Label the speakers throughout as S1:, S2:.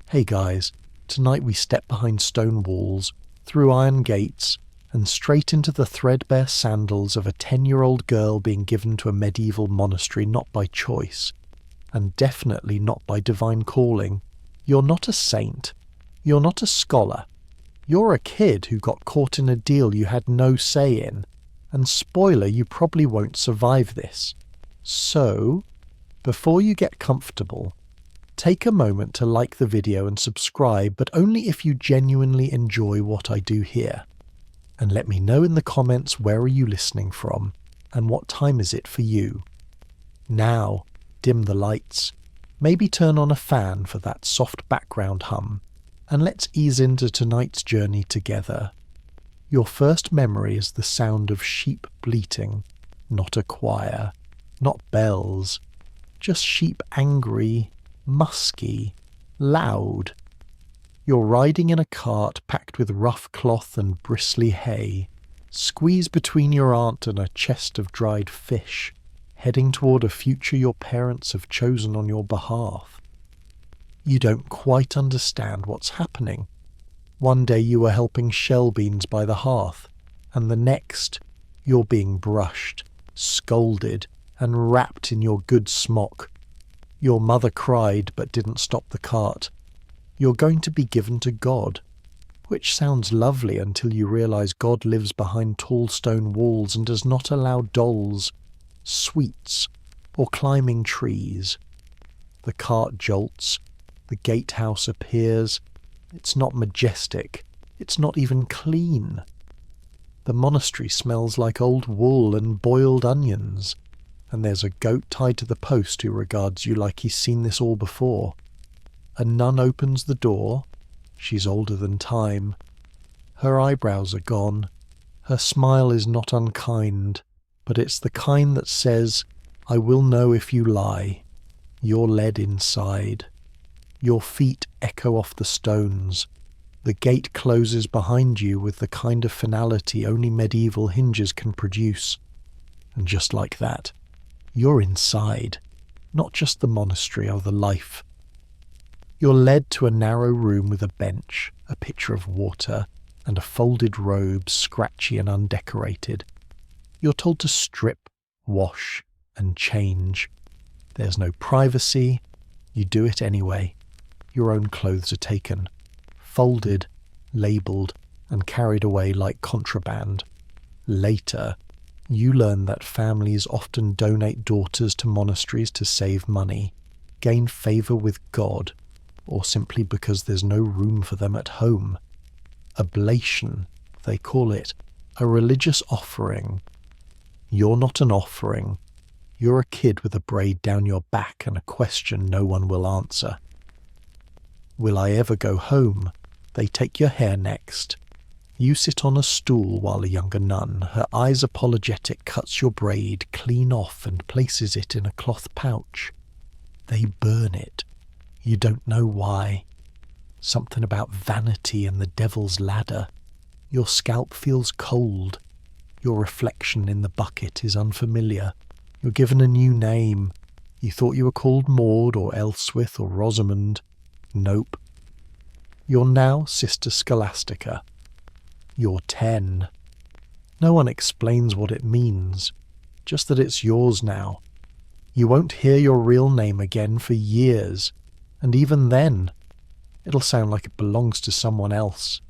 S1: Hey guys, tonight we step behind stone walls, through iron gates, and straight into the threadbare sandals of a 10-year-old girl being given to a medieval monastery not by choice, and definitely not by divine calling. You're not a saint. You're not a scholar. You're a kid who got caught in a deal you had no say in, and spoiler, you probably won't survive this. So, before you get comfortable, take a moment to like the video and subscribe, but only if you genuinely enjoy what I do here. And let me know in the comments where are you listening from, and what time is it for you. Now, dim the lights, maybe turn on a fan for that soft background hum, and let's ease into tonight's journey together. Your first memory is the sound of sheep bleating, not a choir, not bells, just sheep angry, musky, loud. You're riding in a cart packed with rough cloth and bristly hay, squeezed between your aunt and a chest of dried fish, heading toward a future your parents have chosen on your behalf. You don't quite understand what's happening. One day you were helping shell beans by the hearth, and the next you're being brushed, scolded, and wrapped in your good smock. Your mother cried but didn't stop the cart. You're going to be given to God, which sounds lovely until you realize God lives behind tall stone walls and does not allow dolls, sweets, or climbing trees. The cart jolts, the gatehouse appears. It's not majestic, it's not even clean. The monastery smells like old wool and boiled onions, and there's a goat tied to the post who regards you like he's seen this all before. A nun opens the door. She's older than time. Her eyebrows are gone. Her smile is not unkind, but it's the kind that says, "I will know if you lie." You're led inside. Your feet echo off the stones. The gate closes behind you with the kind of finality only medieval hinges can produce. And just like that, you're inside, not just the monastery or the life. You're led to a narrow room with a bench, a pitcher of water, and a folded robe, scratchy and undecorated. You're told to strip, wash, and change. There's no privacy. You do it anyway. Your own clothes are taken, folded, labelled, and carried away like contraband. Later, you learn that families often donate daughters to monasteries to save money, gain favour with God, or simply because there's no room for them at home. Oblation, they call it, a religious offering. You're not an offering. You're a kid with a braid down your back and a question no one will answer. Will I ever go home? They take your hair next. You sit on a stool while a younger nun, her eyes apologetic, cuts your braid clean off and places it in a cloth pouch. They burn it. You don't know why. Something about vanity and the devil's ladder. Your scalp feels cold. Your reflection in the bucket is unfamiliar. You're given a new name. You thought you were called Maud or Elswith or Rosamond. Nope. You're now Sister Scholastica. You're 10. No one explains what it means, just that it's yours now. You won't hear your real name again for years, and even then, it'll sound like it belongs to someone else.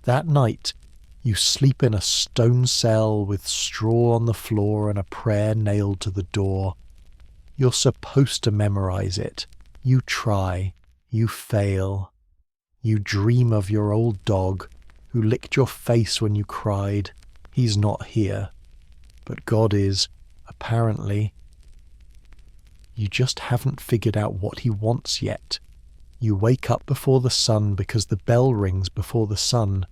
S1: That night, you sleep in a stone cell with straw on the floor and a prayer nailed to the door. You're supposed to memorize it. You try. You fail. You dream of your old dog who licked your face when you cried. He's not here. But God is, apparently. You just haven't figured out what he wants yet. You wake up before the sun because the bell rings before the sun.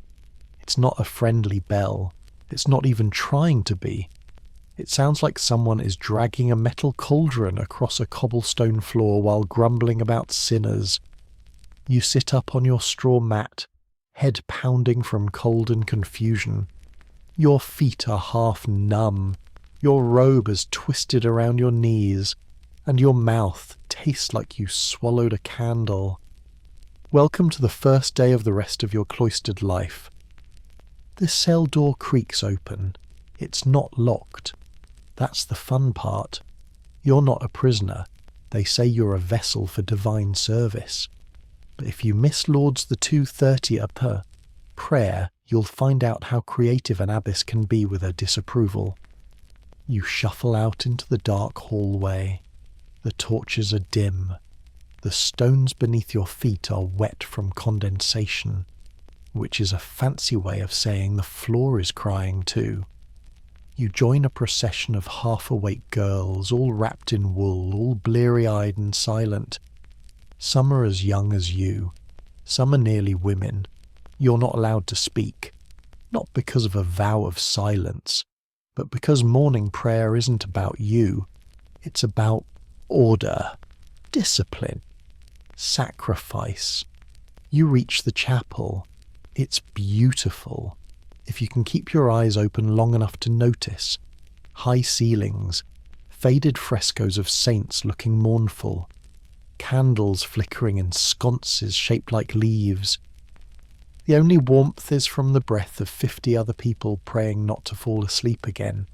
S1: It's not a friendly bell. It's not even trying to be. It sounds like someone is dragging a metal cauldron across a cobblestone floor while grumbling about sinners. You sit up on your straw mat, head pounding from cold and confusion. Your feet are half numb. Your robe is twisted around your knees, and your mouth tastes like you swallowed a candle. Welcome to the first day of the rest of your cloistered life. This cell door creaks open. It's not locked. That's the fun part. You're not a prisoner. They say you're a vessel for divine service. But if you miss Lord's the 2:30 per prayer, you'll find out how creative an abbess can be with her disapproval. You shuffle out into the dark hallway. The torches are dim. The stones beneath your feet are wet from condensation, which is a fancy way of saying the floor is crying too. You join a procession of half-awake girls, all wrapped in wool, all bleary-eyed and silent. Some are as young as you. Some are nearly women. You're not allowed to speak, not because of a vow of silence, but because morning prayer isn't about you. It's about order, discipline, sacrifice. You reach the chapel. It's beautiful, if you can keep your eyes open long enough to notice. High ceilings, faded frescoes of saints looking mournful, candles flickering in sconces shaped like leaves. The only warmth is from the breath of 50 other people praying not to fall asleep again.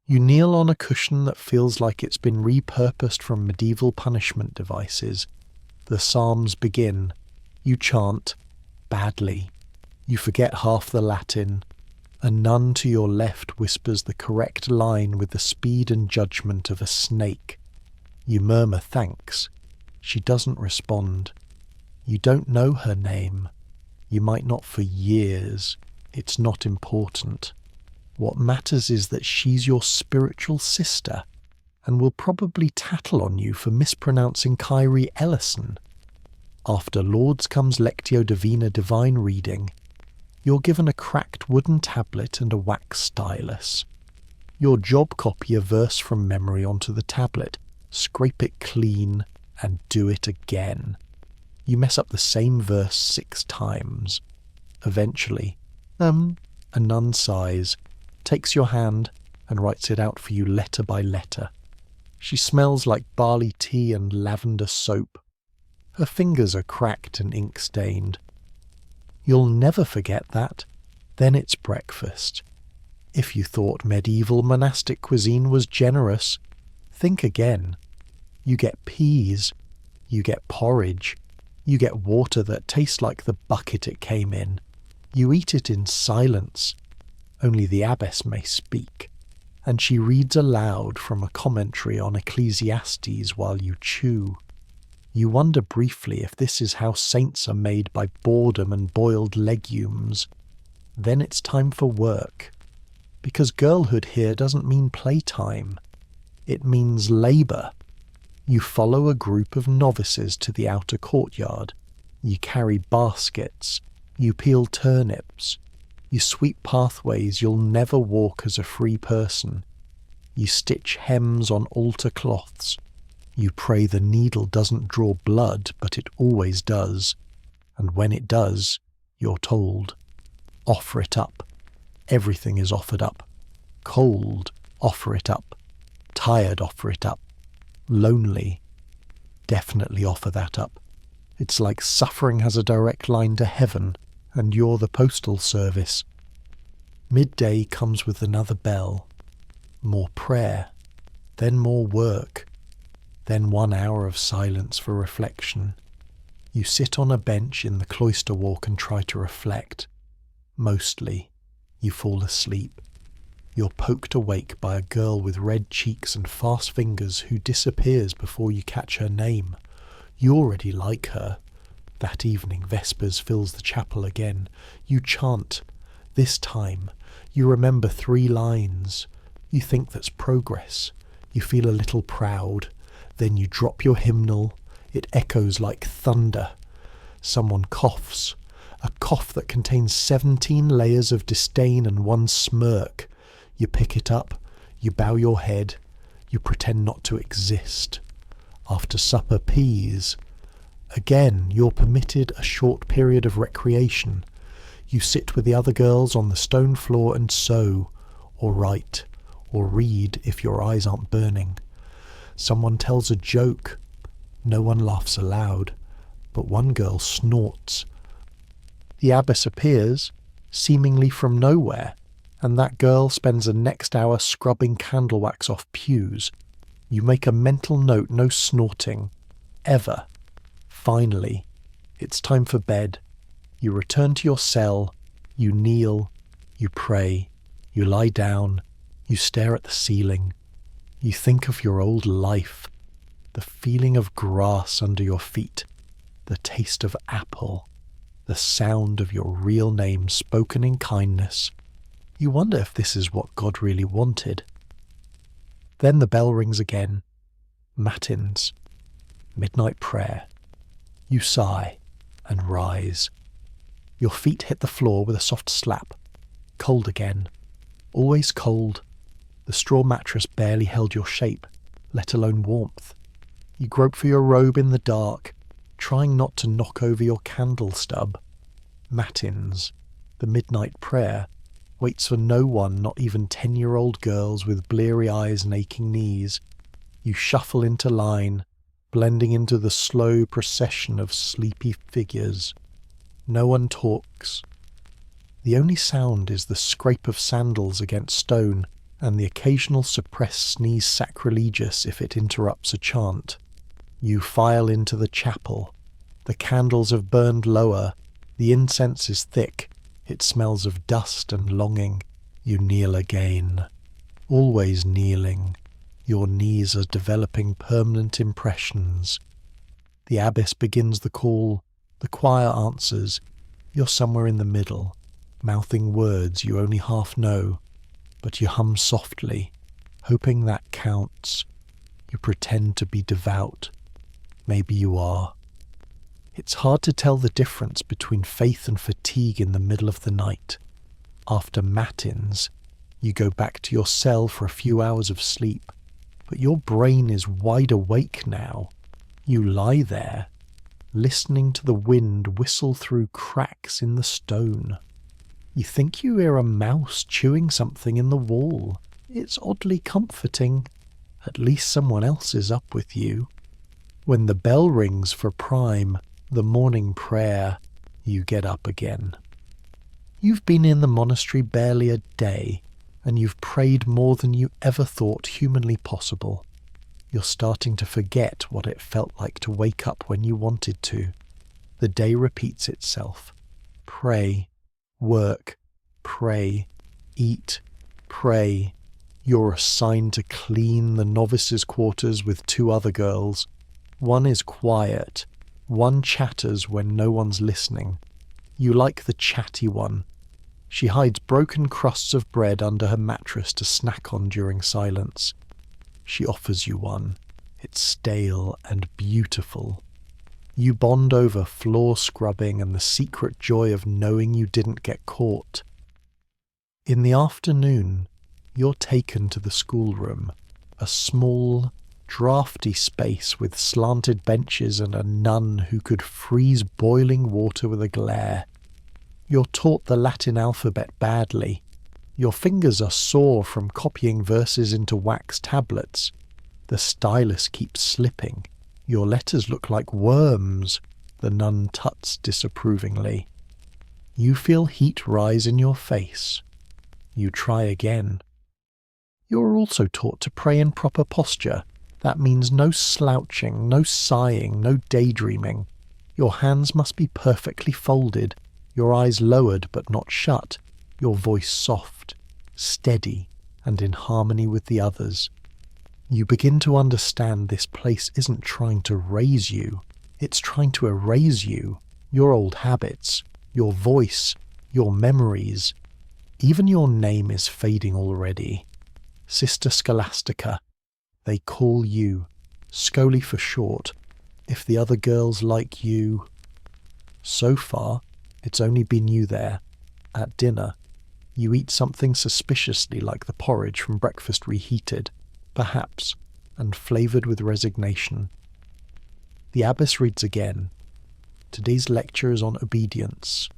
S1: You kneel on a cushion that feels like it's been repurposed from medieval punishment devices. The psalms begin. You chant, badly. You forget half the Latin. A nun to your left whispers the correct line with the speed and judgment of a snake. You murmur thanks. She doesn't respond. You don't know her name. You might not for years. It's not important. What matters is that she's your spiritual sister, and will probably tattle on you for mispronouncing Kyrie Ellison. After Lord's comes Lectio Divina divine reading. You're given a cracked wooden tablet and a wax stylus. Your job copy a verse from memory onto the tablet, scrape it clean, and do it again. You mess up the same verse 6 times. Eventually, a nun sighs, takes your hand, and writes it out for you letter by letter. She smells like barley tea and lavender soap. Her fingers are cracked and ink-stained. You'll never forget that. Then it's breakfast. If you thought medieval monastic cuisine was generous, think again. You get peas. You get porridge. You get water that tastes like the bucket it came in. You eat it in silence. Only the abbess may speak, and she reads aloud from a commentary on Ecclesiastes while you chew. You wonder briefly if this is how saints are made by boredom and boiled legumes. Then it's time for work, because girlhood here doesn't mean playtime. It means labour. You follow a group of novices to the outer courtyard. You carry baskets. You peel turnips. You sweep pathways you'll never walk as a free person. You stitch hems on altar cloths. You pray the needle doesn't draw blood, but it always does. And when it does, you're told, offer it up. Everything is offered up. Cold, offer it up. Tired, offer it up. Lonely, definitely offer that up. It's like suffering has a direct line to heaven, and you're the postal service. Midday comes with another bell. More prayer, then more work, then 1 hour of silence for reflection. You sit on a bench in the cloister walk and try to reflect. Mostly, you fall asleep. You're poked awake by a girl with red cheeks and fast fingers who disappears before you catch her name. You already like her. That evening, Vespers fills the chapel again. You chant. This time, you remember 3 lines. You think that's progress. You feel a little proud. Then you drop your hymnal. It echoes like thunder. Someone coughs. A cough that contains 17 layers of disdain and 1 smirk. You pick it up. You bow your head. You pretend not to exist. After supper, peas. Again, you're permitted a short period of recreation. You sit with the other girls on the stone floor and sew, or write, or read if your eyes aren't burning. Someone tells a joke. No one laughs aloud. but one girl snorts. The abbess appears, seemingly from nowhere, and that girl spends the next hour scrubbing candle wax off pews. You make a mental note, no snorting. Ever. Finally, it's time for bed. You return to your cell, you kneel, you pray, you lie down, you stare at the ceiling. You think of your old life, the feeling of grass under your feet, the taste of apple, the sound of your real name spoken in kindness. You wonder if this is what God really wanted. Then the bell rings again. Matins. Midnight prayer. You sigh and rise. Your feet hit the floor with a soft slap. Cold again. Always cold. The straw mattress barely held your shape, let alone warmth. You grope for your robe in the dark, trying not to knock over your candle stub. Matins, the midnight prayer, waits for no one, not even 10-year-old girls with bleary eyes and aching knees. You shuffle into line, blending into the slow procession of sleepy figures. No one talks. The only sound is the scrape of sandals against stone and the occasional suppressed sneeze sacrilegious if it interrupts a chant. You file into the chapel. The candles have burned lower. The incense is thick. It smells of dust and longing. You kneel again. Always kneeling. Your knees are developing permanent impressions. The abbess begins the call. The choir answers. You're somewhere in the middle, mouthing words you only half know, but you hum softly, hoping that counts. You pretend to be devout. Maybe you are. It's hard to tell the difference between faith and fatigue in the middle of the night. After matins, you go back to your cell for a few hours of sleep, but your brain is wide awake now. You lie there, listening to the wind whistle through cracks in the stone. You think you hear a mouse chewing something in the wall. It's oddly comforting. At least someone else is up with you. When the bell rings for prime, the morning prayer, you get up again. You've been in the monastery barely a day, and you've prayed more than you ever thought humanly possible. You're starting to forget what it felt like to wake up when you wanted to. The day repeats itself. Pray, work, pray, eat, pray. You're assigned to clean the novices' quarters with 2 other girls. One is quiet. One chatters when no one's listening. You like the chatty one. She hides broken crusts of bread under her mattress to snack on during silence. She offers you one. It's stale and beautiful. You bond over floor scrubbing and the secret joy of knowing you didn't get caught. In the afternoon, you're taken to the schoolroom, a small, drafty space with slanted benches and a nun who could freeze boiling water with a glare. You're taught the Latin alphabet badly. Your fingers are sore from copying verses into wax tablets. The stylus keeps slipping. Your letters look like worms, the nun tuts disapprovingly. You feel heat rise in your face. You try again. You're also taught to pray in proper posture. That means no slouching, no sighing, no daydreaming. Your hands must be perfectly folded, your eyes lowered but not shut, your voice soft, steady, and in harmony with the others. You begin to understand this place isn't trying to raise you, it's trying to erase you, your old habits, your voice, your memories. Even your name is fading already. Sister Scholastica. They call you, Scoli for short, if the other girls like you. So far, it's only been you there. At dinner, you eat something suspiciously like the porridge from breakfast reheated, perhaps, and flavoured with resignation. The abbess reads again. Today's lecture is on obedience.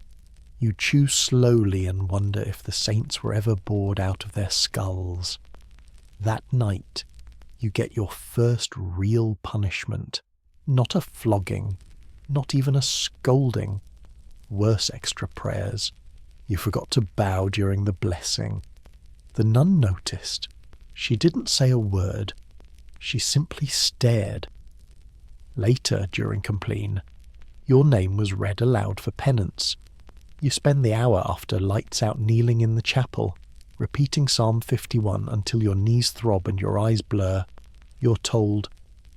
S1: You chew slowly and wonder if the saints were ever bored out of their skulls. That night, you get your first real punishment. Not a flogging, Not even a scolding. Worse extra prayers. You forgot to bow during the blessing. The nun noticed. She didn't say a word. She simply stared. Later, during compline, your name was read aloud for penance. You spend the hour after lights out kneeling in the chapel, repeating Psalm 51 until your knees throb and your eyes blur. You're told,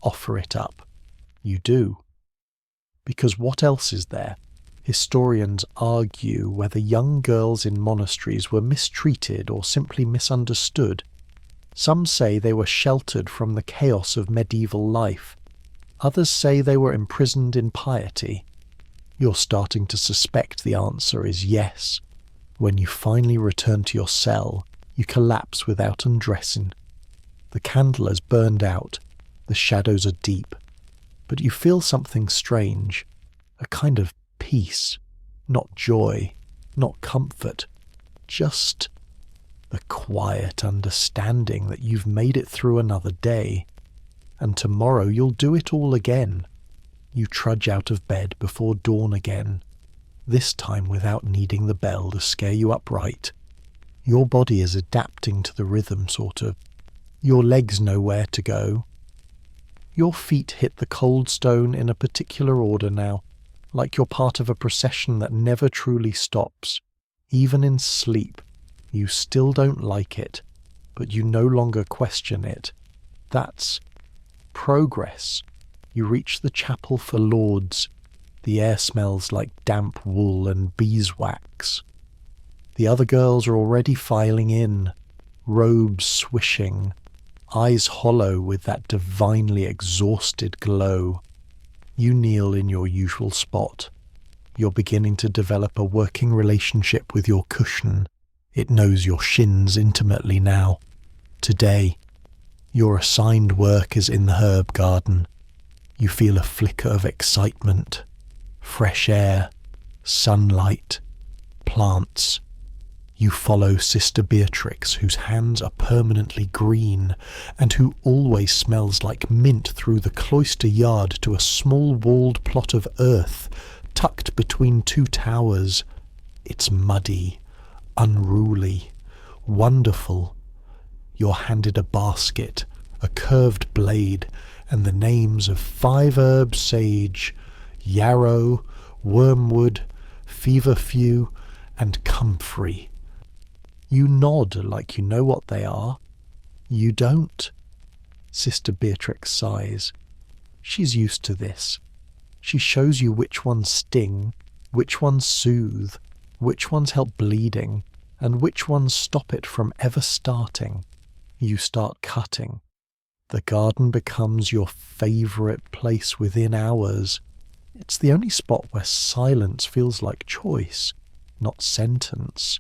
S1: offer it up. You do. Because what else is there? Historians argue whether young girls in monasteries were mistreated or simply misunderstood. Some say they were sheltered from the chaos of medieval life. Others say they were imprisoned in piety. You're starting to suspect the answer is yes. When you finally return to your cell, you collapse without undressing. The candle has burned out, the shadows are deep, but you feel something strange, a kind of peace, not joy, not comfort, just the quiet understanding that you've made it through another day, and tomorrow you'll do it all again. You trudge out of bed before dawn again, this time without needing the bell to scare you upright. Your body is adapting to the rhythm, sort of. Your legs know where to go. Your feet hit the cold stone in a particular order now, like you're part of a procession that never truly stops. Even in sleep, you still don't like it, but you no longer question it. That's progress. You reach the chapel for lauds. The air smells like damp wool and beeswax. The other girls are already filing in, robes swishing, eyes hollow with that divinely exhausted glow. You kneel in your usual spot. You're beginning to develop a working relationship with your cushion. It knows your shins intimately now. Today, your assigned work is in the herb garden. You feel a flicker of excitement, fresh air, sunlight, plants. You follow Sister Beatrix, whose hands are permanently green, and who always smells like mint through the cloister yard to a small walled plot of earth, tucked between two towers. It's muddy, unruly, wonderful. You're handed a basket, a curved blade, and the names of 5 herbs sage, yarrow, wormwood, feverfew, and comfrey. You nod like you know what they are. You don't. Sister Beatrix sighs. She's used to this. She shows you which ones sting, which ones soothe, which ones help bleeding, and which ones stop it from ever starting. You start cutting. The garden becomes your favourite place within hours. It's the only spot where silence feels like choice, not sentence.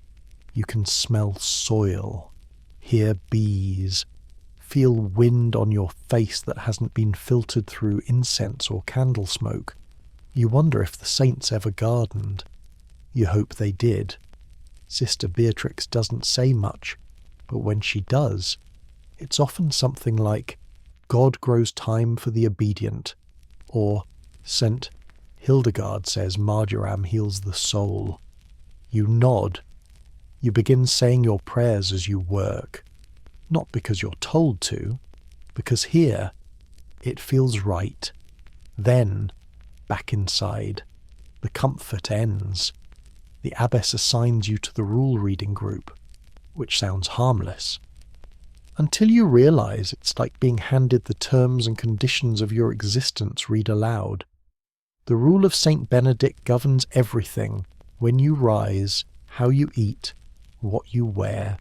S1: You can smell soil, hear bees, feel wind on your face that hasn't been filtered through incense or candle smoke. You wonder if the saints ever gardened. You hope they did. Sister Beatrix doesn't say much, but when she does, it's often something like, God grows time for the obedient, or St. Hildegard says marjoram heals the soul. You nod. You begin saying your prayers as you work, not because you're told to, because here it feels right. Then, back inside, the comfort ends. The abbess assigns you to the rule reading group, which sounds harmless, until you realise it's like being handed the terms and conditions of your existence read aloud. The rule of Saint Benedict governs everything: when you rise, how you eat, what you wear,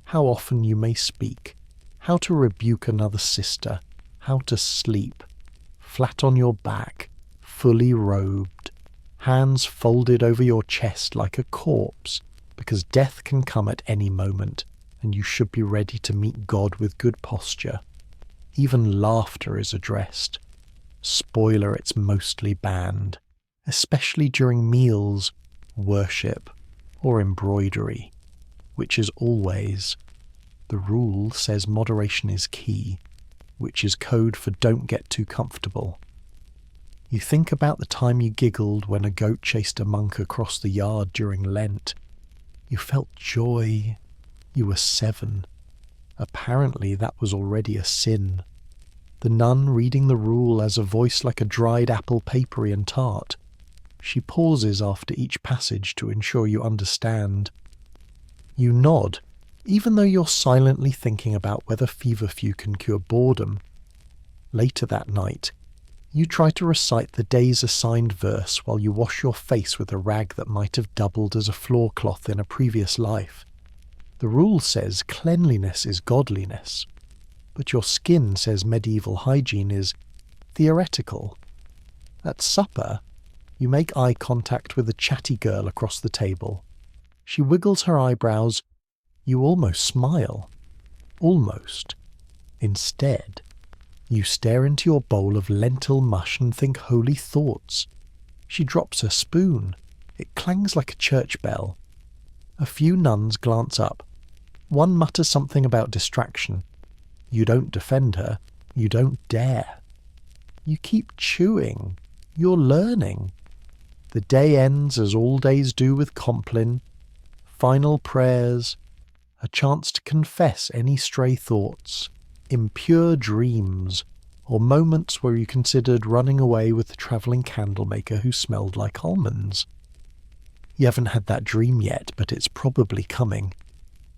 S1: how often you may speak, how to rebuke another sister, how to sleep, flat on your back, fully robed, hands folded over your chest like a corpse, because death can come at any moment, and you should be ready to meet God with good posture. Even laughter is addressed. Spoiler, it's mostly banned, especially during meals, worship, or embroidery, which is always. The rule says moderation is key, which is code for don't get too comfortable. You think about the time you giggled when a goat chased a monk across the yard during Lent. You felt joy. You were 7. Apparently that was already a sin. The nun reading the rule as a voice like a dried apple, papery and tart. She pauses after each passage to ensure you understand. You nod, even though you're silently thinking about whether feverfew can cure boredom. Later that night, you try to recite the day's assigned verse while you wash your face with a rag that might have doubled as a floor cloth in a previous life. The rule says cleanliness is godliness, but your skin says medieval hygiene is theoretical. At supper, you make eye contact with a chatty girl across the table. She wiggles her eyebrows. You almost smile. Almost. Instead, you stare into your bowl of lentil mush and think holy thoughts. She drops her spoon. It clangs like a church bell. A few nuns glance up. One mutters something about distraction. You don't defend her. You don't dare. You keep chewing. You're learning. The day ends as all days do with Compline. Final prayers. A chance to confess any stray thoughts, impure dreams, or moments where you considered running away with the travelling candlemaker who smelled like almonds. You haven't had that dream yet, but it's probably coming.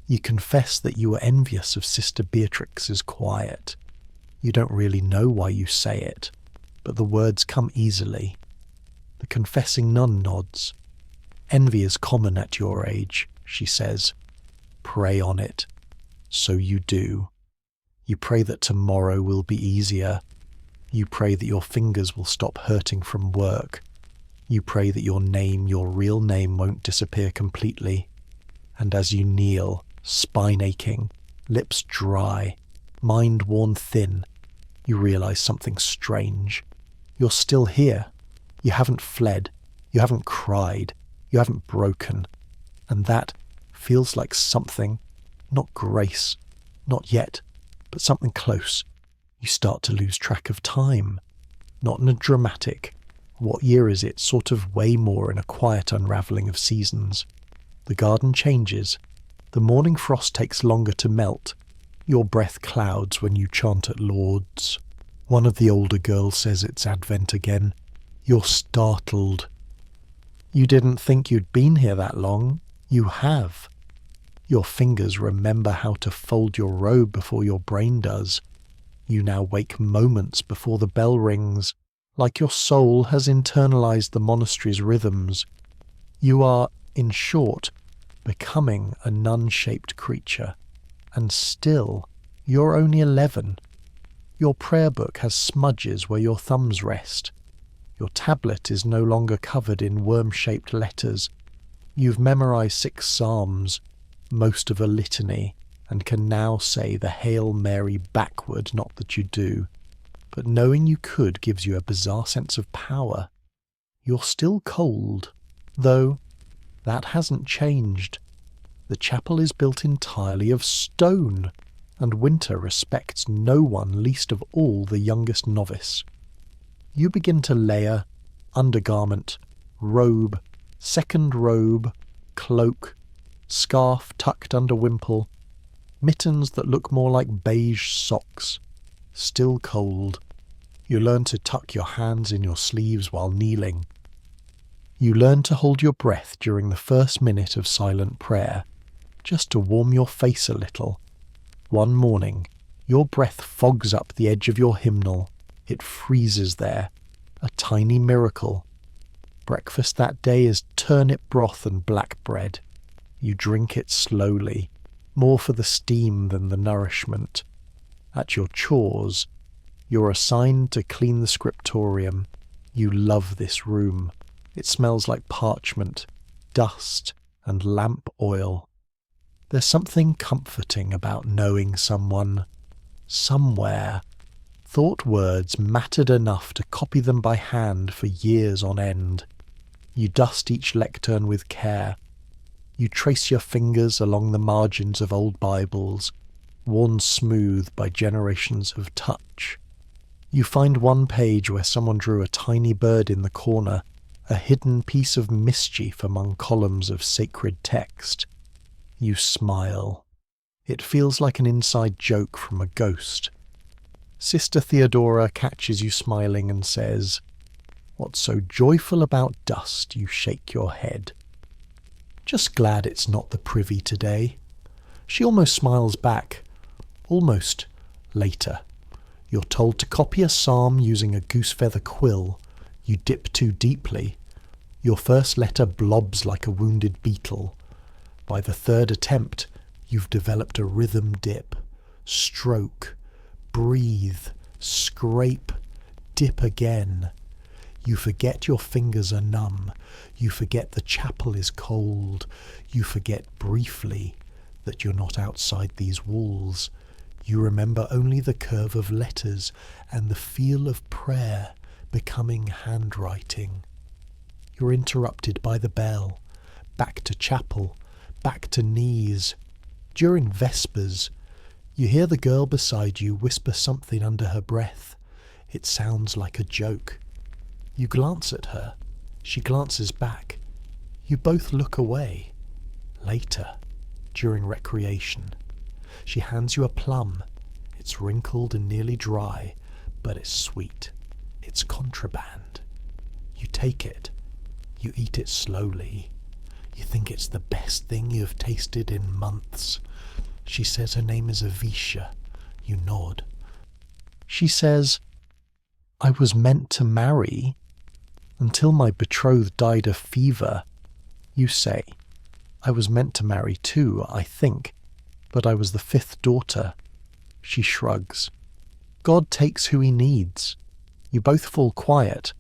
S1: You confess that you were envious of Sister Beatrix's quiet. You don't really know why you say it, but the words come easily. The confessing nun nods. Envy is common at your age, she says. Pray on it. So you do. You pray that tomorrow will be easier. You pray that your fingers will stop hurting from work. You pray that your name, your real name, won't disappear completely. And as you kneel, spine aching, lips dry, mind worn thin, you realize something strange. You're still here. You haven't fled. You haven't cried. You haven't broken. And that feels like something, not grace, not yet, but something close. You start to lose track of time. Not in a dramatic, what year is it, sort of way more in a quiet unravelling of seasons. The garden changes. The morning frost takes longer to melt. Your breath clouds when you chant at Lord's. One of the older girls says it's Advent again. You're startled. You didn't think you'd been here that long. You have. Your fingers remember how to fold your robe before your brain does. You now wake moments before the bell rings, like your soul has internalized the monastery's rhythms. You are, in short, becoming a nun-shaped creature. And still, you're only 11. Your prayer book has smudges where your thumbs rest. Your tablet is no longer covered in worm-shaped letters. You've memorized 6 psalms, most of a litany, and can now say the Hail Mary backward, not that you do. But knowing you could gives you a bizarre sense of power. You're still cold, though that hasn't changed. The chapel is built entirely of stone, and winter respects no one, least of all the youngest novice. You begin to layer undergarment, robe, second robe, cloak, scarf tucked under wimple, mittens that look more like beige socks. Still cold. You learn to tuck your hands in your sleeves while kneeling. You learn to hold your breath during the first minute of silent prayer, just to warm your face a little. One morning, your breath fogs up the edge of your hymnal. It freezes there, a tiny miracle. Breakfast that day is turnip broth and black bread. You drink it slowly, more for the steam than the nourishment. At your chores, you're assigned to clean the scriptorium. You love this room. It smells like parchment, dust, and lamp oil. There's something comforting about knowing someone, somewhere, thought words mattered enough to copy them by hand for years on end. You dust each lectern with care. You trace your fingers along the margins of old Bibles, worn smooth by generations of touch. You find one page where someone drew a tiny bird in the corner, a hidden piece of mischief among columns of sacred text. You smile. It feels like an inside joke from a ghost. Sister Theodora catches you smiling and says, "What's so joyful about dust?" You shake your head. "Just glad it's not the privy today." She almost smiles back. Almost. Later. You're told to copy a psalm using a goosefeather quill. You dip too deeply. Your first letter blobs like a wounded beetle. By the third attempt, you've developed a rhythm dip. Stroke. Breathe. Scrape. Dip again. You forget your fingers are numb. You forget the chapel is cold. You forget briefly that you're not outside these walls. You remember only the curve of letters and the feel of prayer becoming handwriting. You're interrupted by the bell. Back to chapel. Back to knees. During Vespers, you hear the girl beside you whisper something under her breath. It sounds like a joke. You glance at her. She glances back. You both look away. Later, during recreation, she hands you a plum. It's wrinkled and nearly dry, but it's sweet. It's contraband. You take it. You eat it slowly. You think it's the best thing you've tasted in months. She says her name is Avisha. You nod. She says, "I was meant to marry until my betrothed died of fever." You say, "I was meant to marry too, I think, but I was the fifth daughter." She shrugs. God takes who he needs. You both fall quiet,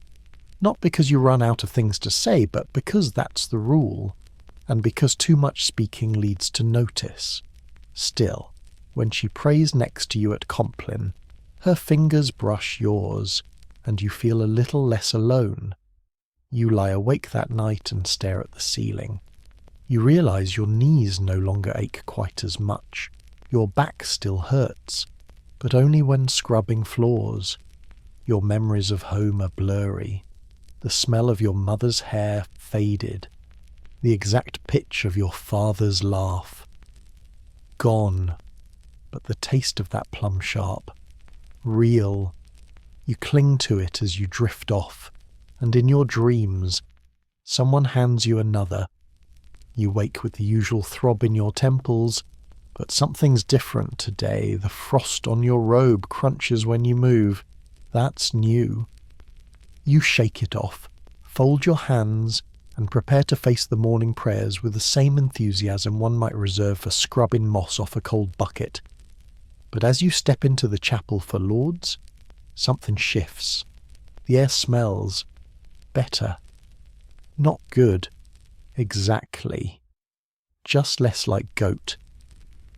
S1: not because you run out of things to say, but because that's the rule, and because too much speaking leads to notice. Still, when she prays next to you at Compline, her fingers brush yours, and you feel a little less alone. You lie awake that night and stare at the ceiling. You realize your knees no longer ache quite as much. Your back still hurts, but only when scrubbing floors. Your memories of home are blurry. The smell of your mother's hair faded. The exact pitch of your father's laugh gone. But the taste of that plum sharp, real. You cling to it as you drift off, and in your dreams, someone hands you another. You wake with the usual throb in your temples, but something's different today. The frost on your robe crunches when you move. That's new. You shake it off, fold your hands, and prepare to face the morning prayers with the same enthusiasm one might reserve for scrubbing moss off a cold bucket. But as you step into the chapel for Lauds, something shifts. The air smells better. Not good. Exactly. Just less like goat.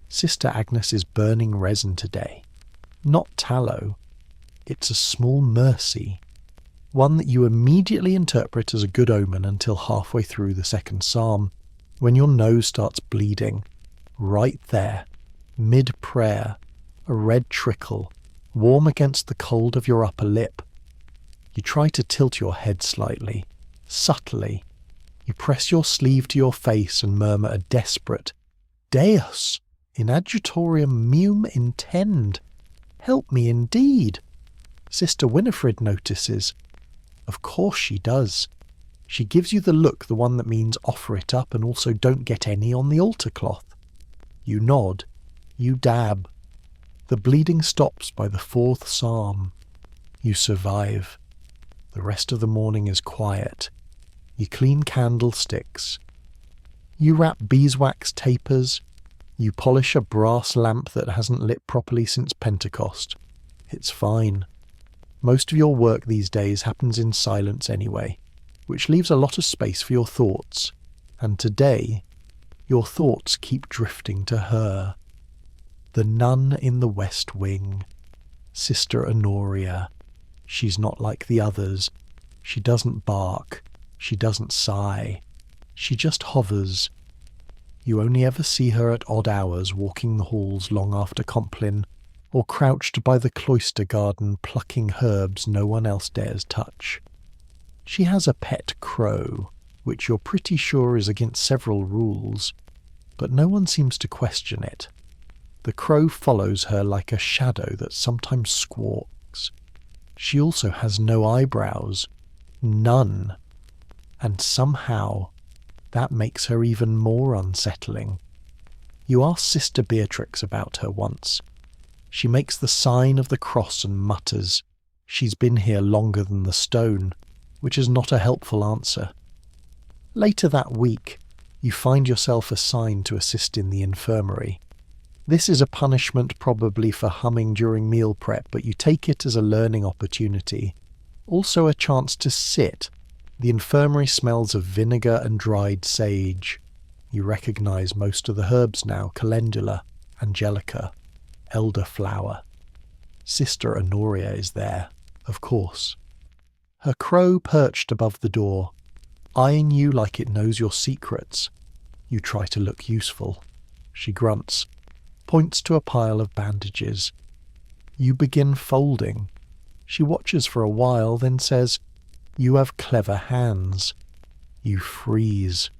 S1: Sister Agnes is burning resin today. Not tallow. It's a small mercy. One that you immediately interpret as a good omen until halfway through the second psalm, when your nose starts bleeding. Right there, mid-prayer, a red trickle, warm against the cold of your upper lip. You try to tilt your head slightly, subtly. You press your sleeve to your face and murmur a desperate, "Deus, in adjutorium meum intend. Help me indeed." Sister Winifred notices. Of course she does. She gives you the look, the one that means offer it up and also don't get any on the altar cloth. You nod. You dab. The bleeding stops by the fourth psalm. You survive. The rest of the morning is quiet. You clean candlesticks. You wrap beeswax tapers. You polish a brass lamp that hasn't lit properly since Pentecost. It's fine. Most of your work these days happens in silence anyway, which leaves a lot of space for your thoughts. And today, your thoughts keep drifting to her. The nun in the West Wing. Sister Honoria. She's not like the others. She doesn't bark. She doesn't sigh. She just hovers. You only ever see her at odd hours walking the halls long after Compline, or crouched by the cloister garden plucking herbs no one else dares touch. She has a pet crow, which you're pretty sure is against several rules, but no one seems to question it. The crow follows her like a shadow that sometimes squawks. She also has no eyebrows. None. And somehow, that makes her even more unsettling. You asked Sister Beatrix about her once. She makes the sign of the cross and mutters, "She's been here longer than the stone," which is not a helpful answer. Later that week, you find yourself assigned to assist in the infirmary. This is a punishment probably for humming during meal prep, but you take it as a learning opportunity. Also a chance to sit. The infirmary smells of vinegar and dried sage. You recognise most of the herbs now: calendula, angelica, elderflower. Sister Honoria is there, of course. Her crow perched above the door, eyeing you like it knows your secrets. You try to look useful. She grunts, points to a pile of bandages. You begin folding. She watches for a while, then says, "You have clever hands." You freeze.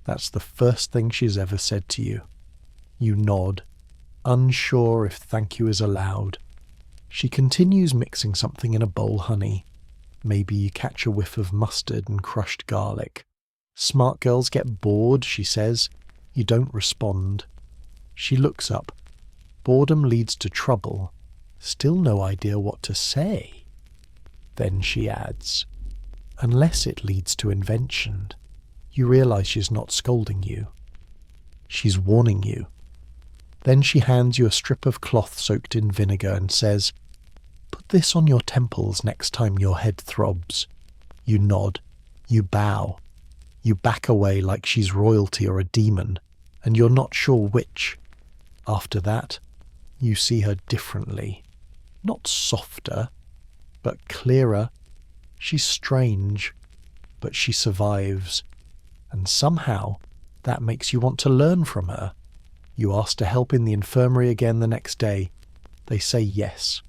S1: That's the first thing she's ever said to you. You nod, unsure if thank you is allowed. She continues mixing something in a bowl honey. Maybe you catch a whiff of mustard and crushed garlic. Smart girls get bored, she says. You don't respond. She looks up. Boredom leads to trouble. Still no idea what to say. Then she adds, "Unless it leads to invention." You realise she's not scolding you. She's warning you. Then she hands you a strip of cloth soaked in vinegar and says, "Put this on your temples next time your head throbs." You nod. You bow. You back away like she's royalty or a demon, and you're not sure which. After that, you see her differently. Not softer, but clearer. She's strange, but she survives. And somehow, that makes you want to learn from her. You ask to help in the infirmary again the next day. They say yes,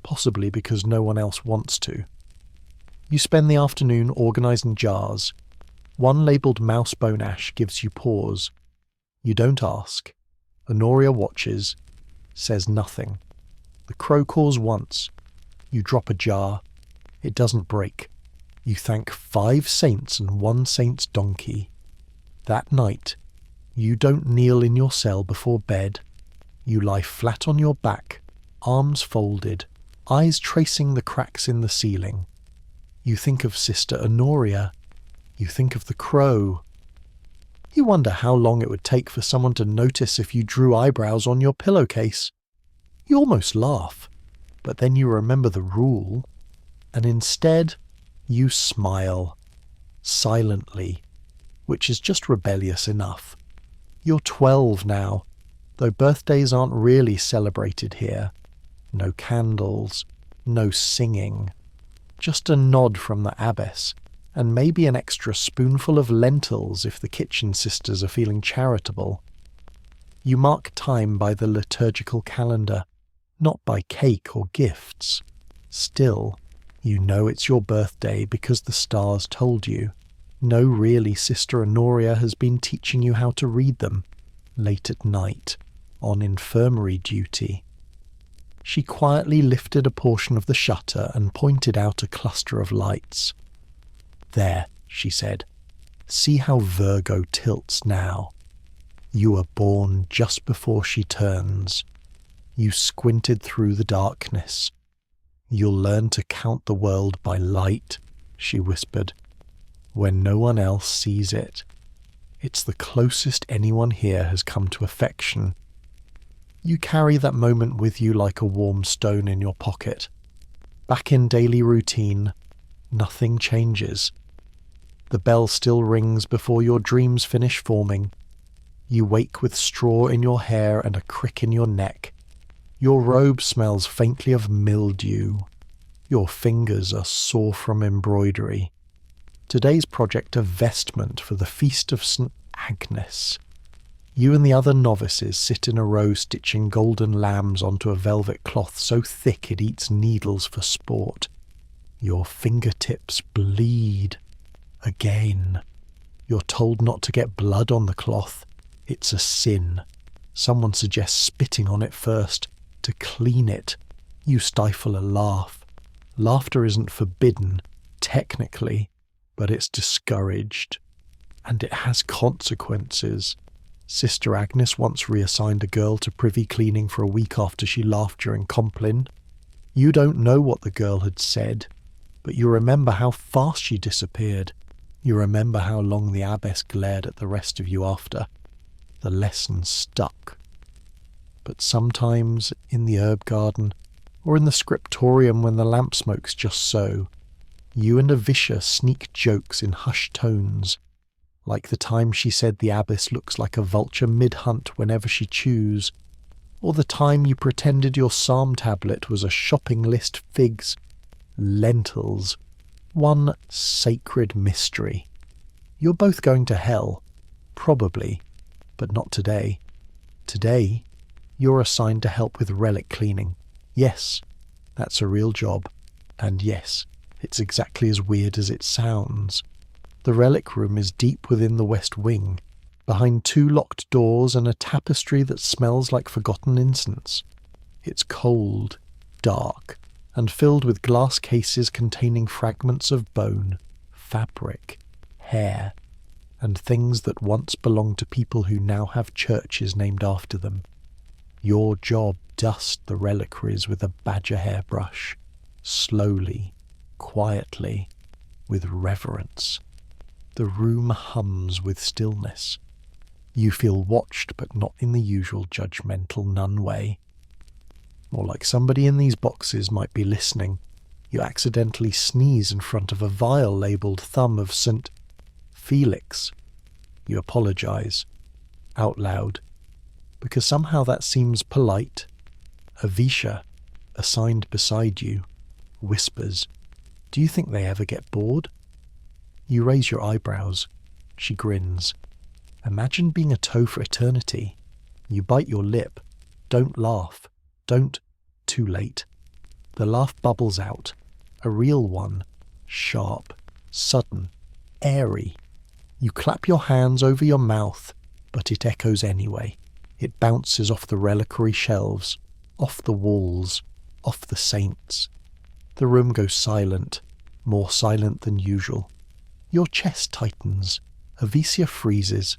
S1: possibly because no one else wants to. You spend the afternoon organising jars. One labelled mousebone ash gives you pause. You don't ask. Honoria watches, says nothing. The crow calls once. You drop a jar. It doesn't break. You thank 5 saints and 1 saint's donkey. That night, you don't kneel in your cell before bed. You lie flat on your back, arms folded, eyes tracing the cracks in the ceiling. You think of Sister Honoria. You think of the crow. You wonder how long it would take for someone to notice if you drew eyebrows on your pillowcase. You almost laugh, but then you remember the rule, and instead you smile, silently, which is just rebellious enough. You're 12 now, though birthdays aren't really celebrated here. No candles, no singing, just a nod from the abbess, and maybe an extra spoonful of lentils if the kitchen sisters are feeling charitable. You mark time by the liturgical calendar, not by cake or gifts. Still, you know it's your birthday because the stars told you. No, really, Sister Honoria has been teaching you how to read them, late at night, on infirmary duty. She quietly lifted a portion of the shutter and pointed out a cluster of lights. "There," she said. "See how Virgo tilts now. You were born just before she turns. You squinted through the darkness. You'll learn to count the world by light," she whispered, "when no one else sees it. It's the closest anyone here has come to affection." You carry that moment with you like a warm stone in your pocket. Back in daily routine, nothing changes. The bell still rings before your dreams finish forming. You wake with straw in your hair and a crick in your neck. Your robe smells faintly of mildew. Your fingers are sore from embroidery. Today's project a vestment for the feast of St. Agnes. You and the other novices sit in a row stitching golden lambs onto a velvet cloth so thick it eats needles for sport. Your fingertips bleed. Again. You're told not to get blood on the cloth. It's a sin. Someone suggests spitting on it first, to clean it. You stifle a laugh. Laughter isn't forbidden, technically, but it's discouraged. And it has consequences. Sister Agnes once reassigned a girl to privy cleaning for a week after she laughed during Compline. You don't know what the girl had said, but you remember how fast she disappeared. You remember how long the abbess glared at the rest of you after. The lesson stuck. But sometimes in the herb garden, or in the scriptorium when the lamp smokes just so, you and Avisha sneak jokes in hushed tones, like the time she said the abbess looks like a vulture mid-hunt whenever she chews, or the time you pretended your psalm tablet was a shopping list figs, lentils, one sacred mystery. You're both going to hell, probably, but not today. Today, you're assigned to help with relic cleaning. Yes, that's a real job, and yes, it's exactly as weird as it sounds. The relic room is deep within the west wing, behind 2 locked doors and a tapestry that smells like forgotten incense. It's cold, dark, and filled with glass cases containing fragments of bone, fabric, hair, and things that once belonged to people who now have churches named after them. Your job: dust the reliquaries with a badger hairbrush, slowly, quietly, with reverence. The room hums with stillness. You feel watched, but not in the usual judgmental nun way. More like somebody in these boxes might be listening. You accidentally sneeze in front of a vial labelled Thumb of St. Felix. You apologise, out loud, because somehow that seems polite. Avisha, assigned beside you, whispers, "Do you think they ever get bored?" You raise your eyebrows. She grins. Imagine being a toe for eternity. You bite your lip. Don't laugh. Don't. Too late. The laugh bubbles out. A real one. Sharp. Sudden. Airy. You clap your hands over your mouth, but it echoes anyway. It bounces off the reliquary shelves, off the walls, off the saints. The room goes silent, more silent than usual. Your chest tightens. Avisha freezes.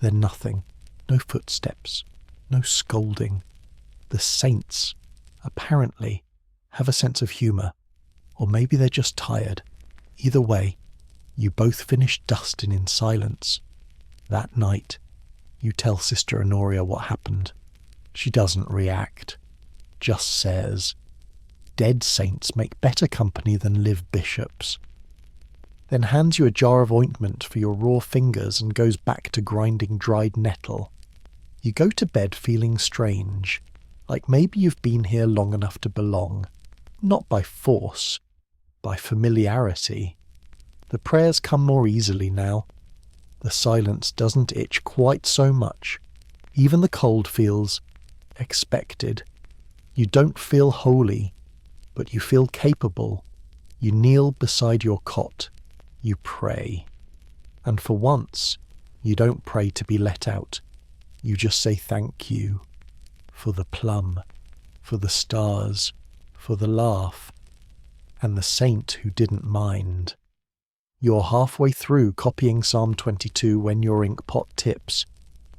S1: Then nothing. No footsteps. No scolding. The saints, apparently, have a sense of humour. Or maybe they're just tired. Either way, you both finish dusting in silence. That night, you tell Sister Honoria what happened. She doesn't react. Just says, "Dead saints make better company than live bishops." Then hands you a jar of ointment for your raw fingers and goes back to grinding dried nettle. You go to bed feeling strange, like maybe you've been here long enough to belong, not by force, by familiarity. The prayers come more easily now. The silence doesn't itch quite so much. Even the cold feels expected. You don't feel holy, but you feel capable. You kneel beside your cot. You pray. And for once, you don't pray to be let out. You just say thank you. For the plum, for the stars, for the laugh, and the saint who didn't mind. You're halfway through copying Psalm 22 when your ink pot tips.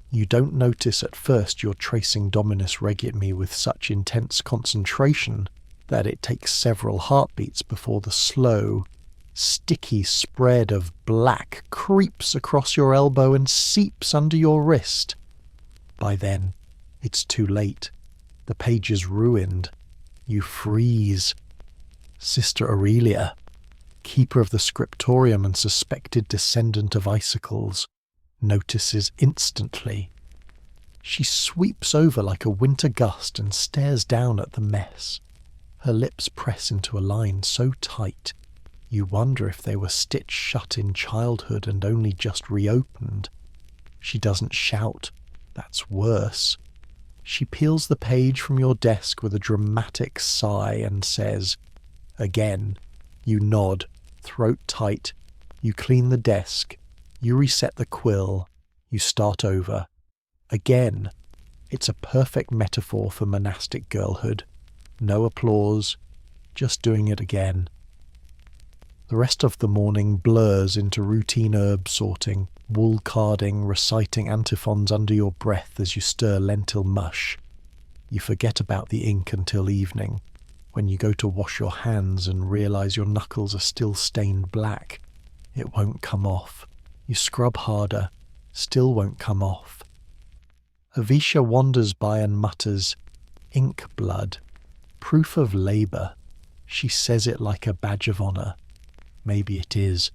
S1: You don't notice at first you're tracing Dominus Regit Me with such intense concentration that it takes several heartbeats before the slow, sticky spread of black creeps across your elbow and seeps under your wrist. By then, it's too late. The page is ruined. You freeze. Sister Aurelia, keeper of the scriptorium and suspected descendant of icicles, notices instantly. She sweeps over like a winter gust and stares down at the mess. Her lips press into a line so tight, you wonder if they were stitched shut in childhood and only just reopened. She doesn't shout, That's worse. She peels the page from your desk with a dramatic sigh and says, again. You nod, throat tight. You clean the desk. You reset the quill. You start over. Again. It's a perfect metaphor for monastic girlhood. No applause, just doing it again. The rest of the morning blurs into routine herb sorting, wool carding, reciting antiphons under your breath as you stir lentil mush. You forget about the ink until evening, when you go to wash your hands and realise your knuckles are still stained black. It won't come off. You scrub harder, still won't come off. Avisha wanders by and mutters, "Ink blood. Proof of labour." She says it like a badge of honour. Maybe it is,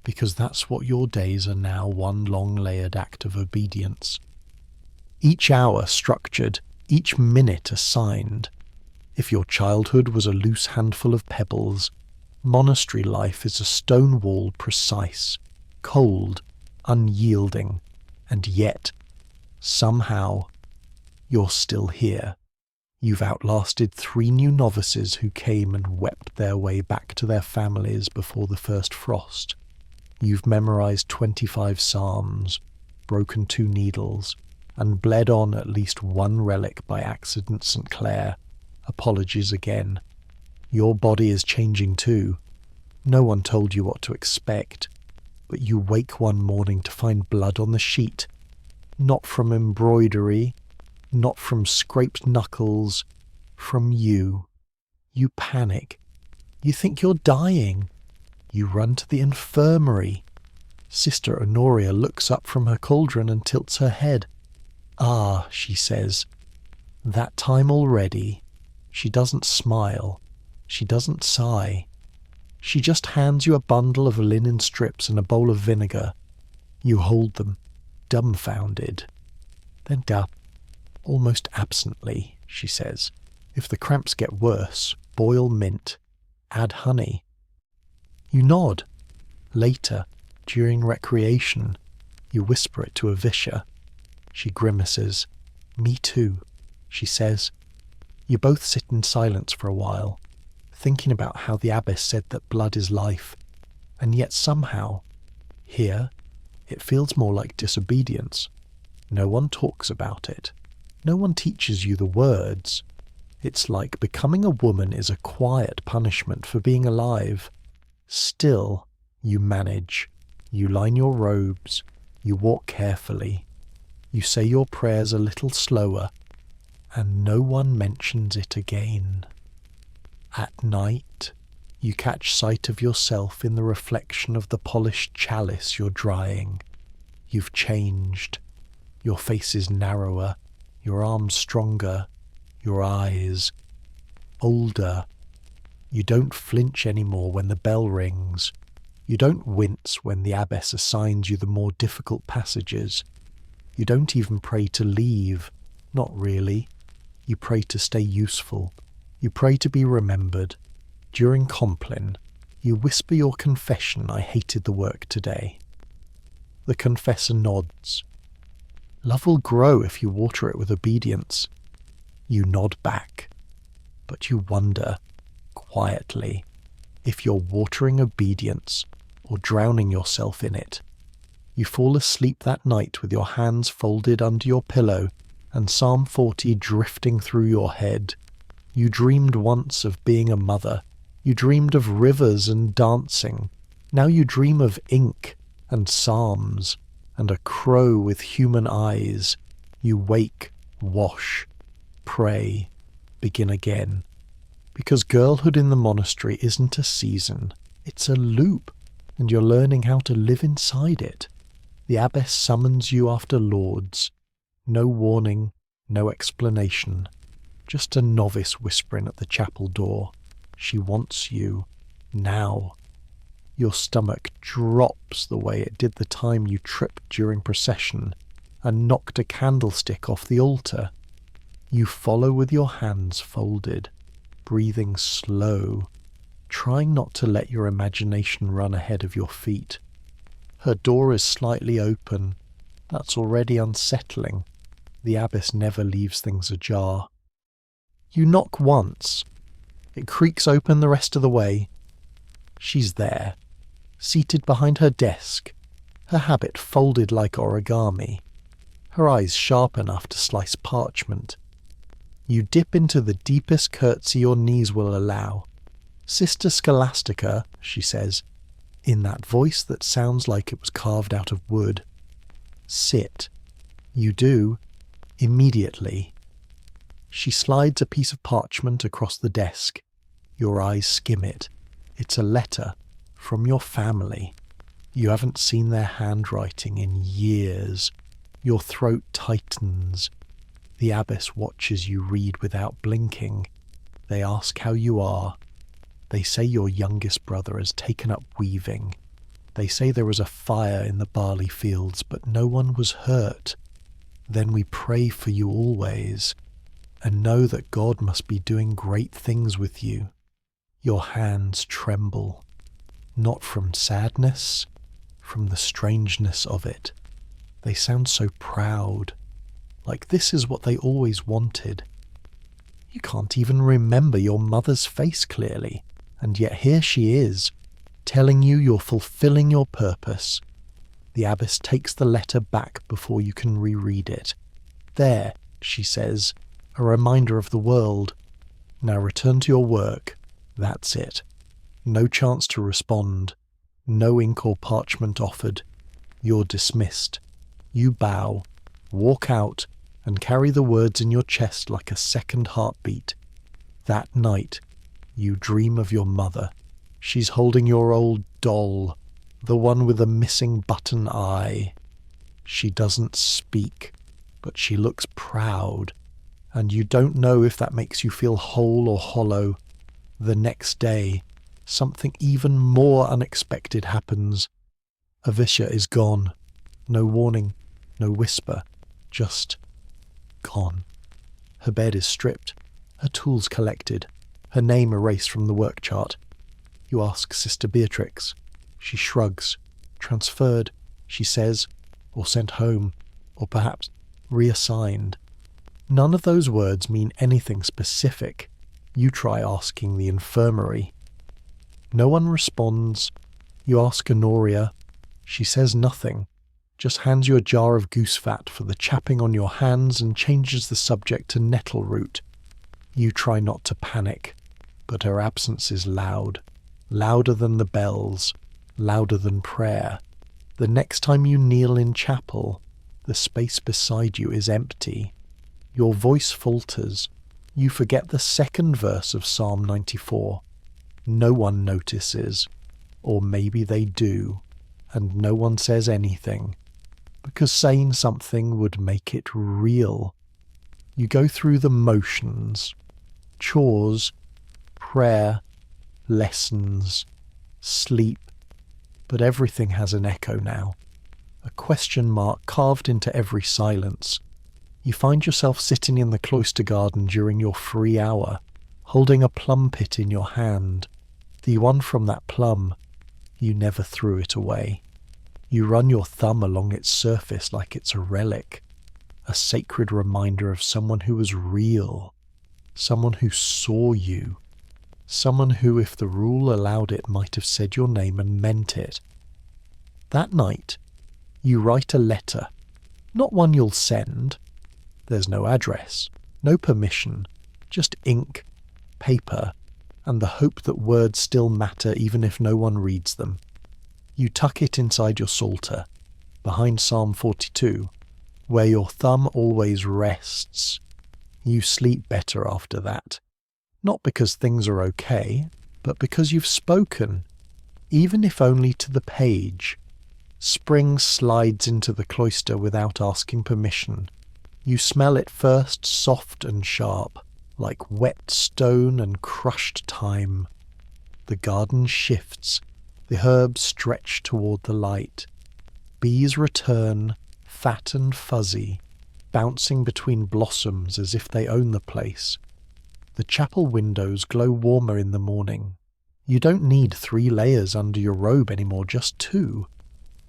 S1: because that's what your days are now, one long layered act of obedience. Each hour structured, each minute assigned. If your childhood was a loose handful of pebbles, monastery life is a stone wall precise, cold, unyielding, and yet, somehow, you're still here. You've outlasted 3 new novices who came and wept their way back to their families before the first frost. You've memorized 25 psalms, broken 2 needles, and bled on at least 1 relic by accident, St. Clair. Apologies again. Your body is changing too. No one told you what to expect, but you wake one morning to find blood on the sheet. Not from embroidery, not from scraped knuckles, from you. You panic. You think you're dying. You run to the infirmary. Sister Honoria looks up from her cauldron and tilts her head. "Ah," she says, "that time already." She doesn't smile. She doesn't sigh. She just hands you a bundle of linen strips and a bowl of vinegar. You hold them, dumbfounded. Then almost absently, she says, "If the cramps get worse, boil mint. Add honey." You nod. Later, during recreation, you whisper it to Avisha. She grimaces. "Me too," she says. You both sit in silence for a while, thinking about how the abbess said that blood is life, and yet somehow, here, it feels more like disobedience. No one talks about it. No one teaches you the words. It's like becoming a woman is a quiet punishment for being alive. Still, you manage. You line your robes. You walk carefully. You say your prayers a little slower, and no one mentions it again. At night, you catch sight of yourself in the reflection of the polished chalice you're drying. You've changed. Your face is narrower, your arms stronger, your eyes older. You don't flinch anymore when the bell rings. You don't wince when the abbess assigns you the more difficult passages. You don't even pray to leave. Not really. You pray to stay useful. You pray to be remembered. During Compline, you whisper your confession, "I hated the work today." The confessor nods. Love will grow if you water it with obedience. You nod back. But you wonder, quietly, if you're watering obedience or drowning yourself in it. You fall asleep that night with your hands folded under your pillow and Psalm 40 drifting through your head. You dreamed once of being a mother. You dreamed of rivers and dancing. Now you dream of ink and psalms and a crow with human eyes. You wake, wash, pray, begin again. Because girlhood in the monastery isn't a season, it's a loop, and you're learning how to live inside it. The abbess summons you after lauds. No warning, no explanation. Just a novice whispering at the chapel door. She wants you, now. Your stomach drops the way it did the time you tripped during procession and knocked a candlestick off the altar. You follow with your hands folded, breathing slow, trying not to let your imagination run ahead of your feet. Her door is slightly open. That's already unsettling. The abbess never leaves things ajar. You knock once. It creaks open the rest of the way. She's there, seated behind her desk, her habit folded like origami, her eyes sharp enough to slice parchment. You dip into the deepest curtsy your knees will allow. "Sister Scholastica," she says, in that voice that sounds like it was carved out of wood. "Sit." You do, immediately. She slides a piece of parchment across the desk. Your eyes skim it. It's a letter from your family. You haven't seen their handwriting in years. Your throat tightens. The abbess watches you read without blinking. They ask how you are. They say your youngest brother has taken up weaving. They say there was a fire in the barley fields, but no one was hurt. Then we pray for you always, and know that God must be doing great things with you. Your hands tremble, not from sadness, from the strangeness of it. They sound so proud, like this is what they always wanted. You can't even remember your mother's face clearly, and yet here she is, telling you you're fulfilling your purpose. The abbess takes the letter back before you can reread it. "There," she says, "a reminder of the world. Now return to your work." That's it. No chance to respond. No ink or parchment offered. You're dismissed. You bow, walk out, and carry the words in your chest like a second heartbeat. That night, you dream of your mother. She's holding your old doll, the one with a missing button eye. She doesn't speak, but she looks proud, and you don't know if that makes you feel whole or hollow. The next day, something even more unexpected happens. Avisha is gone. No warning, no whisper, just gone. Her bed is stripped, her tools collected, her name erased from the work chart. You ask Sister Beatrix. She shrugs. Transferred, she says, or sent home, or perhaps reassigned. None of those words mean anything specific. You try asking the infirmary. No one responds. You ask Honoria. She says nothing, just hands you a jar of goose fat for the chapping on your hands and changes the subject to nettle root. You try not to panic, but her absence is loud, louder than the bells, louder than prayer. The next time you kneel in chapel, the space beside you is empty. Your voice falters. You forget the second verse of Psalm 94. No one notices, or maybe they do, and no one says anything, because saying something would make it real. You go through the motions, chores, prayer, lessons, sleep, but everything has an echo now, a question mark carved into every silence. You find yourself sitting in the cloister garden during your free hour, holding a plum pit in your hand. The one from that plum, you never threw it away. You run your thumb along its surface like it's a relic, a sacred reminder of someone who was real, someone who saw you, someone who, if the rule allowed it, might have said your name and meant it. That night, you write a letter, not one you'll send. There's no address, no permission, just ink, paper, and the hope that words still matter even if no one reads them. You tuck it inside your psalter, behind Psalm 42, where your thumb always rests. You sleep better after that. Not because things are okay, but because you've spoken, even if only to the page. Spring slides into the cloister without asking permission. You smell it first soft and sharp, like wet stone and crushed thyme. The garden shifts, the herbs stretch toward the light. Bees return, fat and fuzzy, bouncing between blossoms as if they own the place. The chapel windows glow warmer in the morning. You don't need 3 layers under your robe anymore, just 2.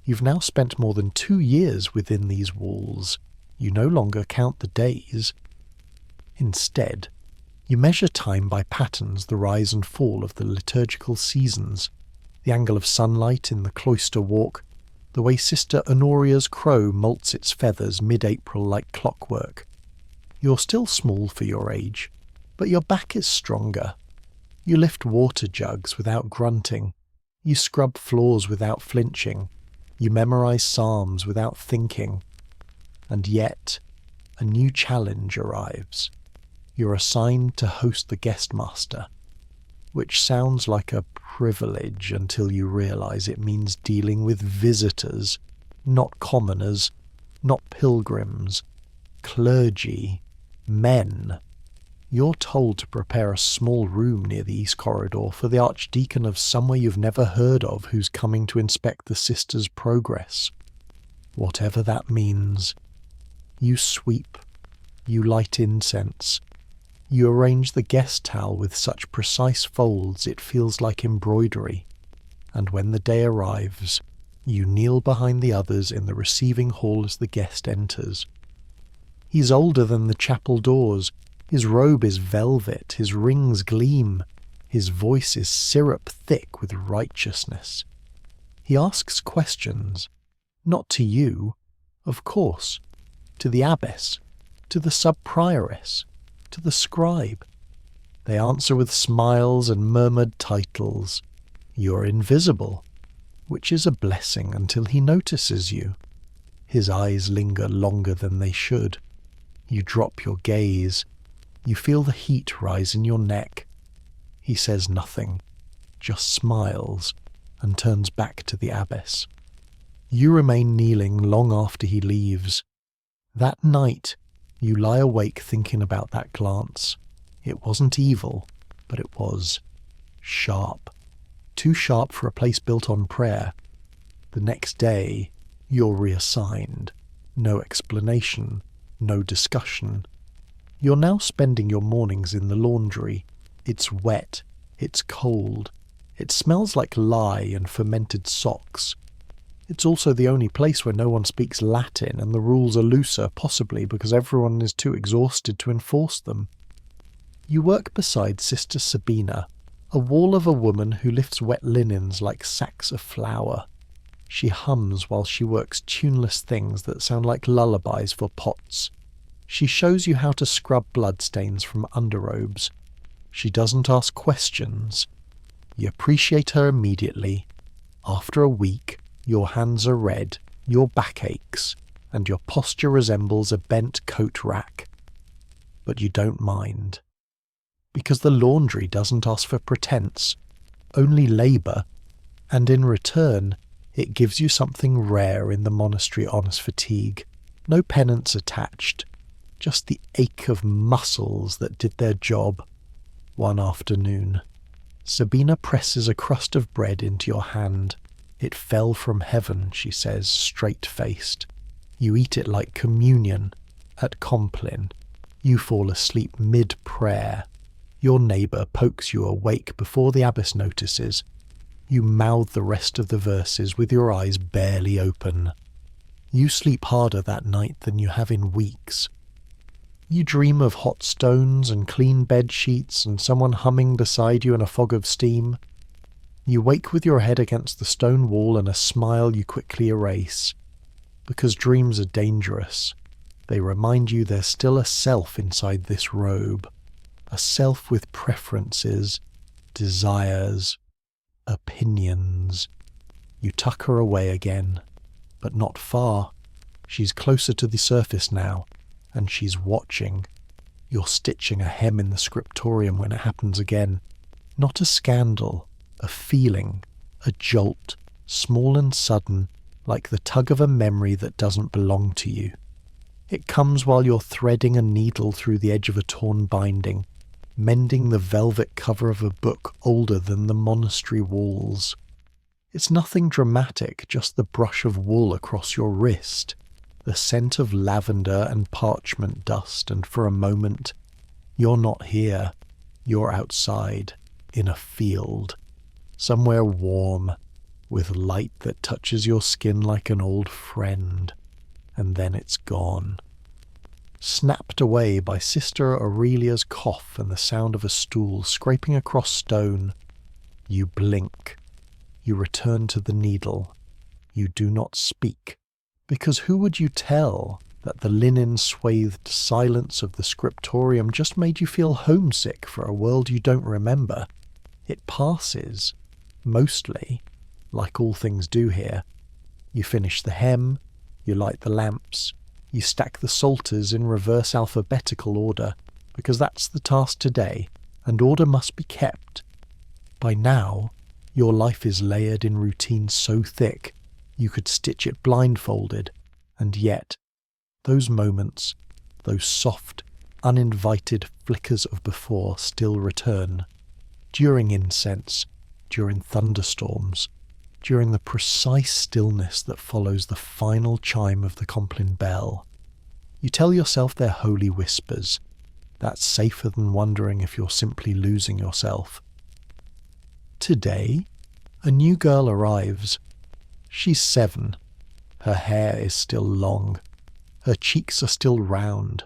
S1: You've now spent more than 2 years within these walls. You no longer count the days. Instead, you measure time by patterns, the rise and fall of the liturgical seasons, the angle of sunlight in the cloister walk, the way Sister Honoria's crow molts its feathers mid-April like clockwork. You're still small for your age, but your back is stronger. You lift water jugs without grunting. You scrub floors without flinching. You memorize psalms without thinking. And yet, a new challenge arrives. You're assigned to host the guest master, which sounds like a privilege until you realize it means dealing with visitors, not commoners, not pilgrims, clergy, men. You're told to prepare a small room near the east corridor for the archdeacon of somewhere you've never heard of who's coming to inspect the sisters' progress. Whatever that means. You sweep. You light incense. You arrange the guest towel with such precise folds it feels like embroidery. And when the day arrives, you kneel behind the others in the receiving hall as the guest enters. He's older than the chapel doors. His robe is velvet, his rings gleam, his voice is syrup thick with righteousness. He asks questions, not to you, of course, to the abbess, to the sub-prioress, to the scribe. They answer with smiles and murmured titles. You're invisible, which is a blessing until he notices you. His eyes linger longer than they should. You drop your gaze. You feel the heat rise in your neck. He says nothing, just smiles and turns back to the abbess. You remain kneeling long after he leaves. That night, you lie awake thinking about that glance. It wasn't evil, but it was sharp. Too sharp for a place built on prayer. The next day, you're reassigned. No explanation, no discussion. You're now spending your mornings in the laundry. It's wet, it's cold, it smells like lye and fermented socks. It's also the only place where no one speaks Latin and the rules are looser, possibly because everyone is too exhausted to enforce them. You work beside Sister Sabina, a wall of a woman who lifts wet linens like sacks of flour. She hums while she works tuneless things that sound like lullabies for pots. She shows you how to scrub bloodstains from underrobes. She doesn't ask questions. You appreciate her immediately. After a week, your hands are red, your back aches, and your posture resembles a bent coat rack. But you don't mind. Because the laundry doesn't ask for pretense, only labour, and in return, it gives you something rare in the monastery honest fatigue. No penance attached. Just the ache of muscles that did their job. One afternoon, Sabina presses a crust of bread into your hand. It fell from heaven, she says, straight-faced. You eat it like communion at Compline. You fall asleep mid-prayer. Your neighbour pokes you awake before the abbess notices. You mouth the rest of the verses with your eyes barely open. You sleep harder that night than you have in weeks. You dream of hot stones and clean bed sheets and someone humming beside you in a fog of steam. You wake with your head against the stone wall and a smile you quickly erase. Because dreams are dangerous. They remind you there's still a self inside this robe. A self with preferences, desires, opinions. You tuck her away again, but not far. She's closer to the surface now. And she's watching. You're stitching a hem in the scriptorium when it happens again. Not a scandal, a feeling, a jolt, small and sudden, like the tug of a memory that doesn't belong to you. It comes while you're threading a needle through the edge of a torn binding, mending the velvet cover of a book older than the monastery walls. It's nothing dramatic, just the brush of wool across your wrist. The scent of lavender and parchment dust, and for a moment, you're not here, you're outside, in a field, somewhere warm, with light that touches your skin like an old friend, and then it's gone. snapped away by Sister Aurelia's cough and the sound of a stool scraping across stone. You blink. You return to the needle. You do not speak, because who would you tell that the linen-swathed silence of the scriptorium just made you feel homesick for a world you don't remember? It passes, mostly, like all things do here. You finish the hem, you light the lamps, you stack the psalters in reverse alphabetical order, because that's the task today, and order must be kept. By now, your life is layered in routine so thick, you could stitch it blindfolded, and yet, those moments, those soft, uninvited flickers of before still return. During incense, during thunderstorms, during the precise stillness that follows the final chime of the Compline bell. You tell yourself they're holy whispers. That's safer than wondering if you're simply losing yourself. Today, a new girl arrives. She's 7. Her hair is still long. Her cheeks are still round.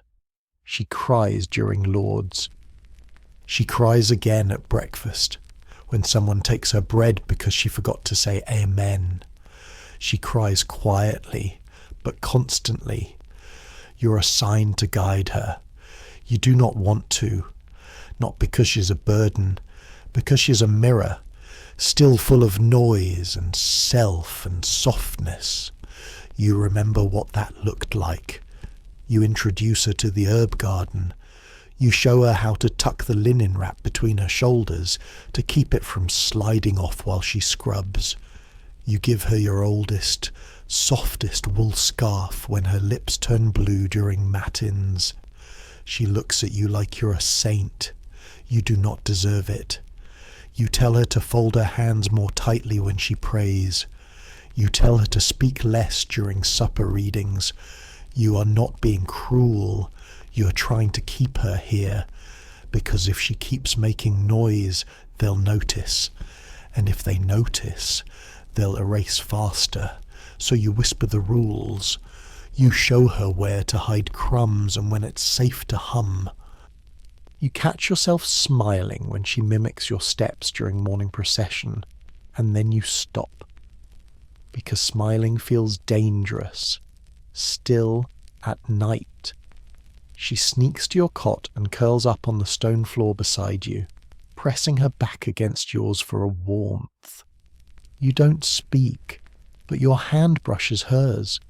S1: She cries during Lauds. She cries again at breakfast, when someone takes her bread because she forgot to say Amen. She cries quietly, but constantly. You're assigned to guide her. You do not want to, not because she's a burden, because she's a mirror, still full of noise and self and softness. You remember what that looked like. You introduce her to the herb garden. You show her how to tuck the linen wrap between her shoulders to keep it from sliding off while she scrubs. You give her your oldest, softest wool scarf when her lips turn blue during matins. She looks at you like you're a saint. You do not deserve it. You tell her to fold her hands more tightly when she prays. You tell her to speak less during supper readings. You are not being cruel. You are trying to keep her here, because if she keeps making noise, they'll notice. And if they notice, they'll erase faster. So you whisper the rules. You show her where to hide crumbs and when it's safe to hum. You catch yourself smiling when she mimics your steps during morning procession, and then you stop. Because smiling feels dangerous. Still at night. She sneaks to your cot and curls up on the stone floor beside you, pressing her back against yours for a warmth. You don't speak, but your hand brushes hers,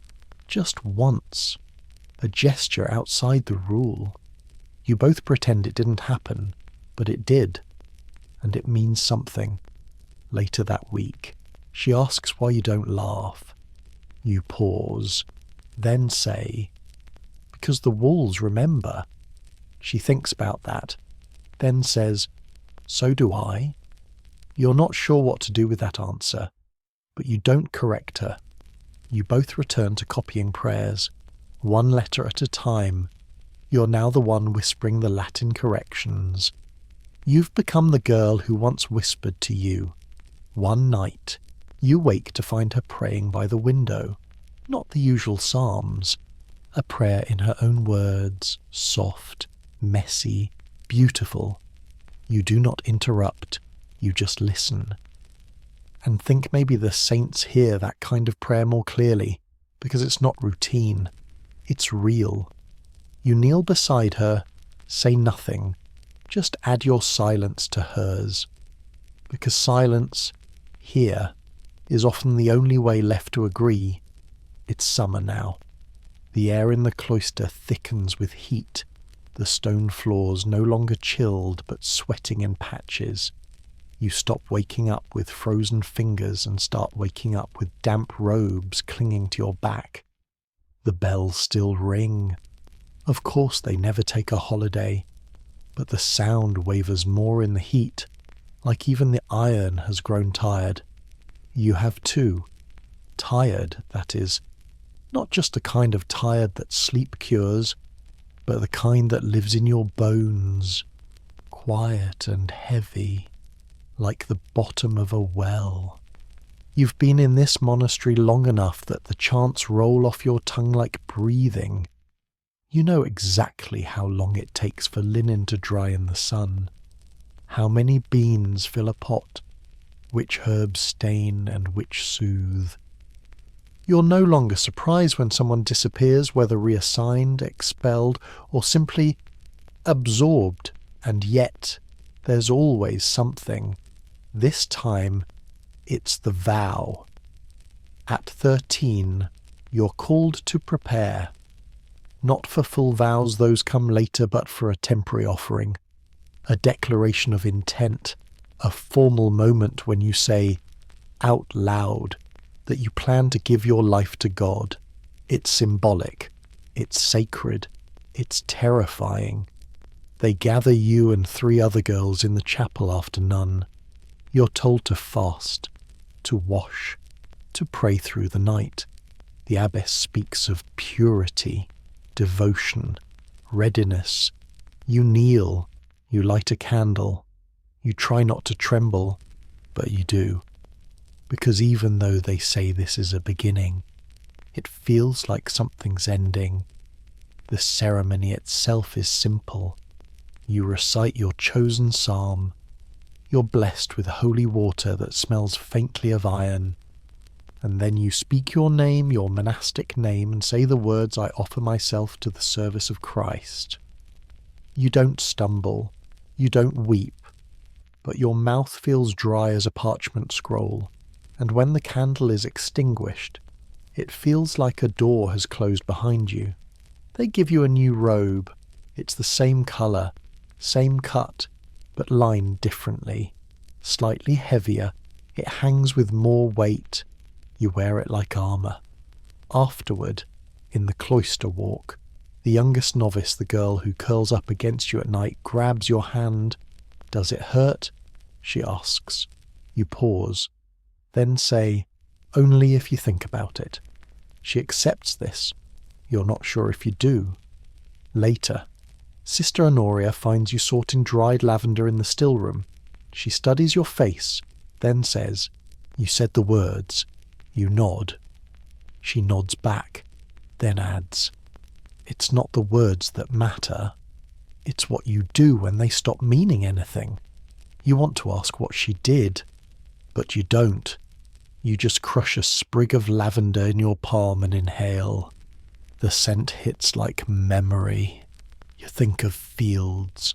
S1: just once, a gesture outside the rule. You both pretend it didn't happen, but it did, and it means something. Later that week, she asks why you don't laugh. You pause, then say, because the walls remember. She thinks about that, then says, so do I. You're not sure what to do with that answer, but you don't correct her. You both return to copying prayers, one letter at a time. You're now the one whispering the Latin corrections. You've become the girl who once whispered to you. One night, you wake to find her praying by the window, not the usual psalms, a prayer in her own words, soft, messy, beautiful. You do not interrupt, you just listen. And think maybe the saints hear that kind of prayer more clearly, because it's not routine, it's real. You kneel beside her, say nothing, just add your silence to hers. Because silence, here, is often the only way left to agree. It's summer now. The air in the cloister thickens with heat, the stone floors no longer chilled but sweating in patches. You stop waking up with frozen fingers and start waking up with damp robes clinging to your back. The bells still ring. Of course they never take a holiday, but the sound wavers more in the heat, like even the iron has grown tired. You have too. Tired, that is. Not just the kind of tired that sleep cures, but the kind that lives in your bones, quiet and heavy, like the bottom of a well. You've been in this monastery long enough that the chants roll off your tongue like breathing. You know exactly how long it takes for linen to dry in the sun, how many beans fill a pot, which herbs stain and which soothe. You're no longer surprised when someone disappears, whether reassigned, expelled, or simply absorbed, and yet there's always something. This time, it's the vow. At 13, you're called to prepare. Not for full vows, those come later, but for a temporary offering, a declaration of intent, a formal moment when you say out loud that you plan to give your life to God. It's symbolic, it's sacred, it's terrifying. They gather you and 3 other girls in the chapel after none. You're told to fast, to wash, to pray through the night. The abbess speaks of purity, devotion, readiness. You kneel, you light a candle, you try not to tremble, but you do. Because even though they say this is a beginning, it feels like something's ending. The ceremony itself is simple. You recite your chosen psalm. You're blessed with holy water that smells faintly of iron. And then you speak your name, your monastic name, and say the words, "I offer myself to the service of Christ." You don't stumble, you don't weep, but your mouth feels dry as a parchment scroll, and when the candle is extinguished, it feels like a door has closed behind you. They give you a new robe. It's the same colour, same cut, but lined differently, slightly heavier. It hangs with more weight. You wear it like armour. Afterward, in the cloister walk, the youngest novice, the girl who curls up against you at night, grabs your hand. "Does it hurt?" she asks. You pause, then say, "Only if you think about it." She accepts this. You're not sure if you do. Later, Sister Honoria finds you sorting dried lavender in the still room. She studies your face, then says, "You said the words." You nod. She nods back, then adds, "It's not the words that matter. It's what you do when they stop meaning anything." You want to ask what she did, but you don't. You just crush a sprig of lavender in your palm and inhale. The scent hits like memory. You think of fields,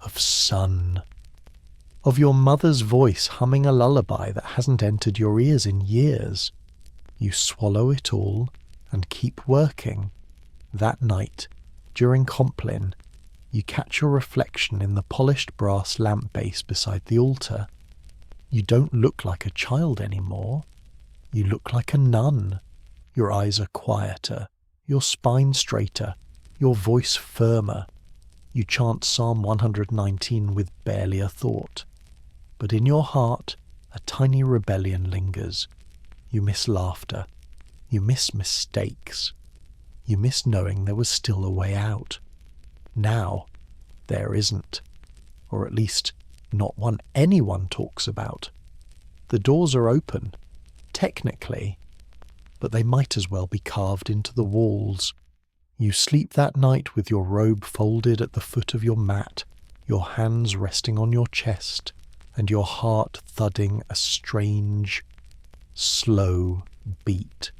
S1: of sun, of your mother's voice humming a lullaby that hasn't entered your ears in years. You swallow it all and keep working. That night, during Compline, you catch your reflection in the polished brass lamp base beside the altar. You don't look like a child anymore. You look like a nun. Your eyes are quieter, your spine straighter, your voice firmer. You chant Psalm 119 with barely a thought. But in your heart, a tiny rebellion lingers. You miss laughter. You miss mistakes. You miss knowing there was still a way out. Now, there isn't. Or at least, not one anyone talks about. The doors are open, technically, but they might as well be carved into the walls. You sleep that night with your robe folded at the foot of your mat, your hands resting on your chest, and your heart thudding a strange, slow beat.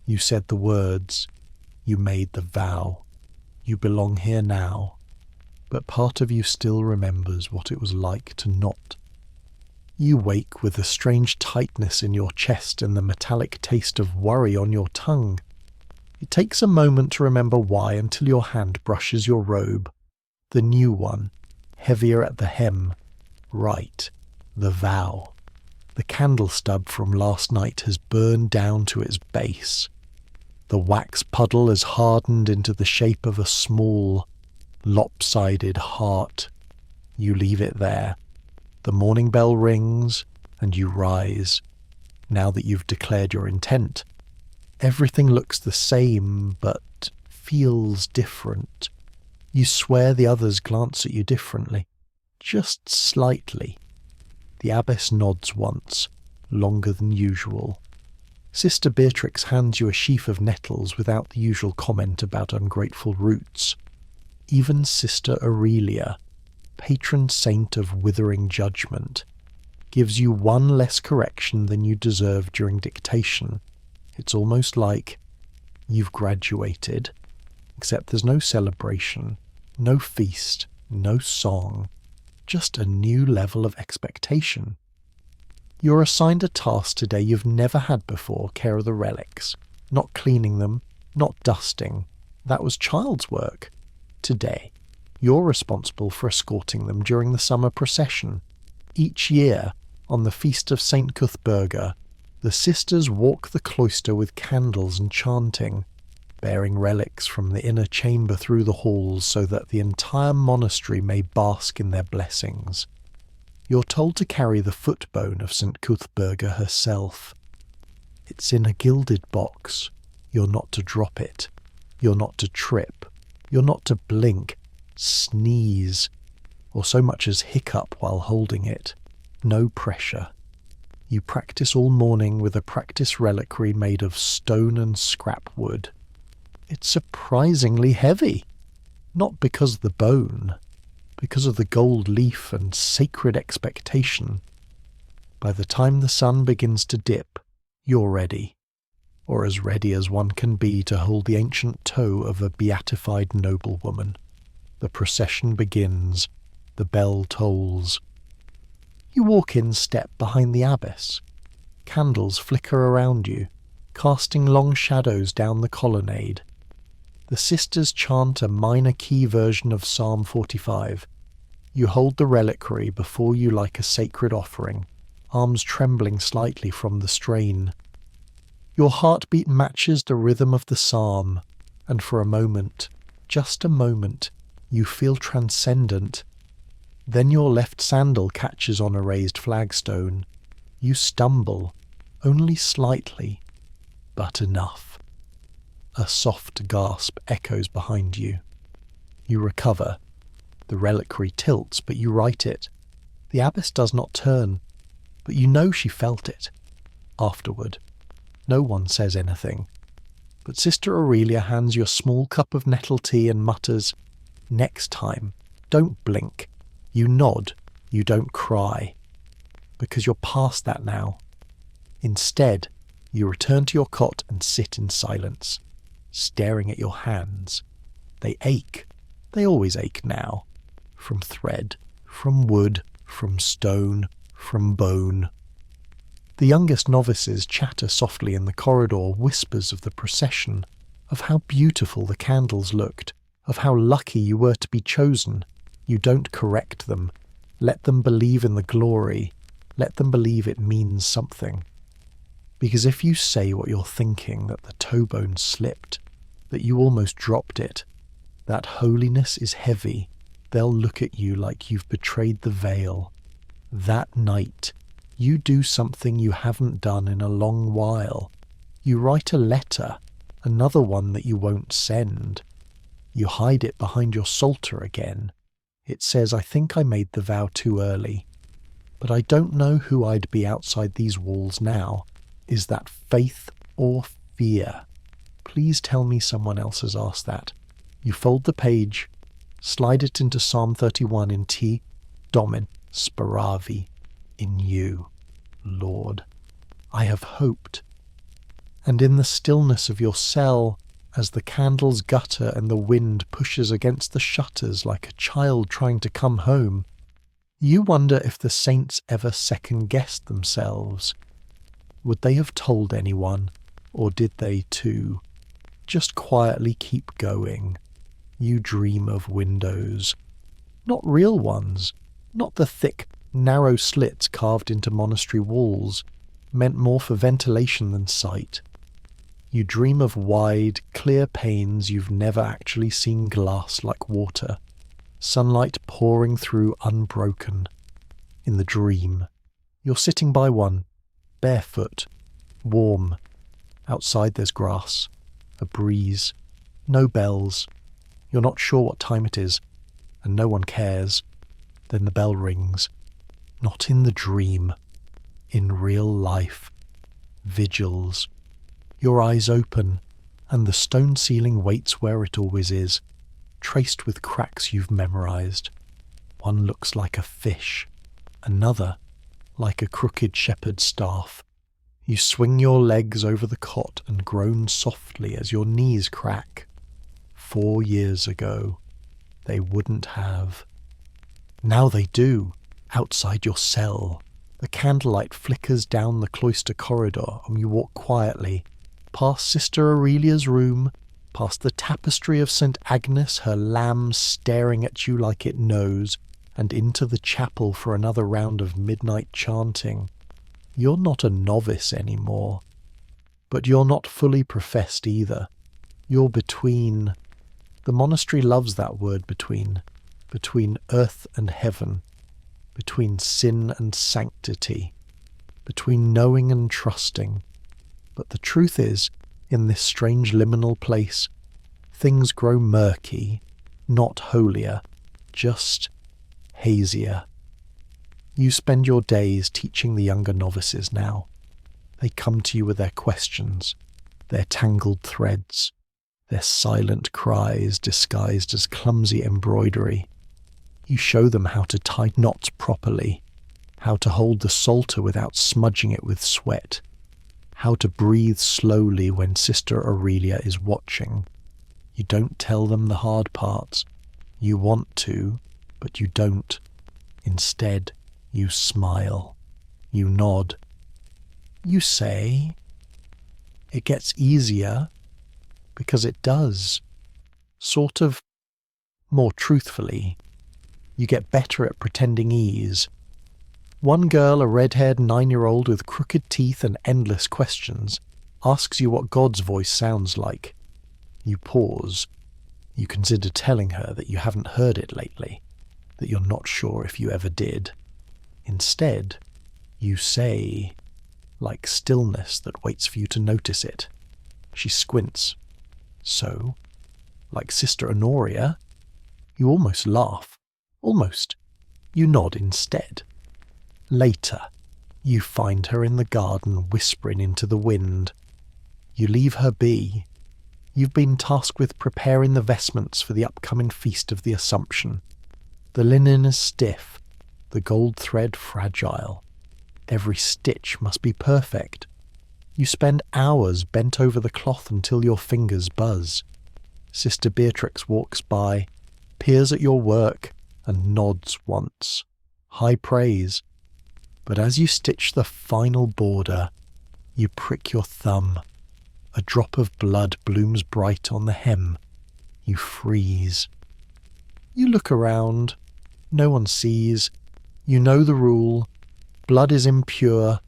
S1: You said the words. You made the vow. You belong here now. But part of you still remembers what it was like to not. You wake with a strange tightness in your chest and the metallic taste of worry on your tongue. It takes a moment to remember why until your hand brushes your robe. The new one, heavier at the hem. Right, the vow. The candle stub from last night has burned down to its base. The wax puddle has hardened into the shape of a small, lopsided heart. You leave it there. The morning bell rings, and you rise. Now that you've declared your intent, everything looks the same, but feels different. You swear the others glance at you differently, just slightly. The abbess nods once, longer than usual. Sister Beatrix hands you a sheaf of nettles without the usual comment about ungrateful roots. Even Sister Aurelia, patron saint of withering judgment, gives you one less correction than you deserve during dictation. It's almost like you've graduated, except there's no celebration, no feast, no song, just a new level of expectation. You're assigned a task today you've never had before: care of the relics. Not cleaning them, not dusting. That was child's work. Today, you're responsible for escorting them during the summer procession. Each year, on the feast of St. Cuthberga, the sisters walk the cloister with candles and chanting, bearing relics from the inner chamber through the halls so that the entire monastery may bask in their blessings. You're told to carry the footbone of St. Cuthberga herself. It's in a gilded box. You're not to drop it. You're not to trip. You're not to blink, sneeze, or so much as hiccup while holding it. No pressure. You practice all morning with a practice reliquary made of stone and scrap wood. It's surprisingly heavy. Not because of the bone, because of the gold leaf and sacred expectation. By the time the sun begins to dip, you're ready, or as ready as one can be to hold the ancient toe of a beatified noblewoman. The procession begins. The bell tolls. You walk in step behind the abbess. Candles flicker around you, casting long shadows down the colonnade. The sisters chant a minor key version of Psalm 45. You hold the reliquary before you like a sacred offering, arms trembling slightly from the strain. Your heartbeat matches the rhythm of the psalm, and for a moment, just a moment, you feel transcendent. Then your left sandal catches on a raised flagstone. You stumble, only slightly, but enough. A soft gasp echoes behind you. You recover. The reliquary tilts, but you right it. The abbess does not turn, but you know she felt it. Afterward, no one says anything, but Sister Aurelia hands you a small cup of nettle tea and mutters, "Next time, don't blink. You nod, you don't cry, because you're past that now. Instead, you return to your cot and sit in silence, staring at your hands. They ache. They always ache now. From thread, from wood, from stone, from bone. The youngest novices chatter softly in the corridor, whispers of the procession, of how beautiful the candles looked, of how lucky you were to be chosen. You don't correct them. Let them believe in the glory. Let them believe it means something. Because if you say what you're thinking, that the toe bone slipped, that you almost dropped it, that holiness is heavy, they'll look at you like you've betrayed the veil. That night, you do something you haven't done in a long while. You write a letter, another one that you won't send. You hide it behind your psalter again. It says, "I think I made the vow too early, but I don't know who I'd be outside these walls now. Is that faith or fear? Please tell me someone else has asked that." You fold the page, slide it into Psalm 31 in T, Domin, Speravi, in you, Lord. I have hoped. And in the stillness of your cell, as the candles gutter and the wind pushes against the shutters like a child trying to come home, you wonder if the saints ever second-guessed themselves. Would they have told anyone, or did they too just quietly keep going? You dream of windows. Not real ones, not the thick, narrow slits carved into monastery walls, meant more for ventilation than sight. You dream of wide, clear panes you've never actually seen glass like water, sunlight pouring through unbroken. In the dream, you're sitting by one, barefoot, warm. Outside there's grass, a breeze, no bells. You're not sure what time it is, and no one cares. Then the bell rings. Not in the dream, in real life. Vigils, Your eyes open, and the stone ceiling waits where it always is, traced with cracks you've memorized. One looks like a fish, another like a crooked shepherd's staff. You swing your legs over the cot and groan softly as your knees crack. 4 years ago, they wouldn't have. Now they do, outside your cell. The candlelight flickers down the cloister corridor and you walk quietly, past Sister Aurelia's room, past the tapestry of St. Agnes, her lamb staring at you like it knows, and into the chapel for another round of midnight chanting. You're not a novice anymore, but you're not fully professed either. You're between. The monastery loves that word between earth and heaven, between sin and sanctity, between knowing and trusting. But the truth is, in this strange liminal place, things grow murky, not holier, just hazier. You spend your days teaching the younger novices now. They come to you with their questions, their tangled threads, their silent cries disguised as clumsy embroidery. You show them how to tie knots properly, how to hold the psalter without smudging it with sweat, how to breathe slowly when Sister Aurelia is watching. You don't tell them the hard parts. You want to, but you don't. Instead, you smile. You nod. You say, it gets easier, because it does. Sort of more truthfully. You get better at pretending ease. One girl, a red-haired 9-year-old with crooked teeth and endless questions, asks you what God's voice sounds like. You pause. You consider telling her that you haven't heard it lately, that you're not sure if you ever did. Instead, you say, like stillness that waits for you to notice it. She squints. So, like Sister Honoria, you almost laugh. Almost. You nod instead. Later, you find her in the garden whispering into the wind. You leave her be. You've been tasked with preparing the vestments for the upcoming feast of the Assumption. The linen is stiff, the gold thread fragile. Every stitch must be perfect. You spend hours bent over the cloth until your fingers buzz. Sister Beatrix walks by, peers at your work, and nods once. High praise. But as you stitch the final border, you prick your thumb. A drop of blood blooms bright on the hem. You freeze. You look around. No one sees. You know the rule. Blood is impure.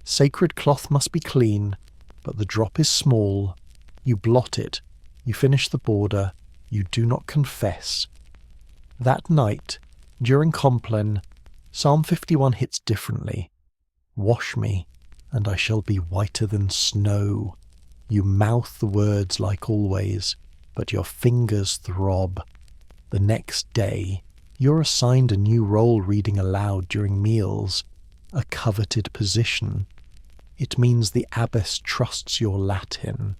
S1: Sacred cloth must be clean, but the drop is small. You blot it. You finish the border. You do not confess. That night, during Compline, Psalm 51 hits differently. Wash me, and I shall be whiter than snow. You mouth the words like always, but your fingers throb. The next day, you're assigned a new role reading aloud during meals, a coveted position. It means the abbess trusts your Latin.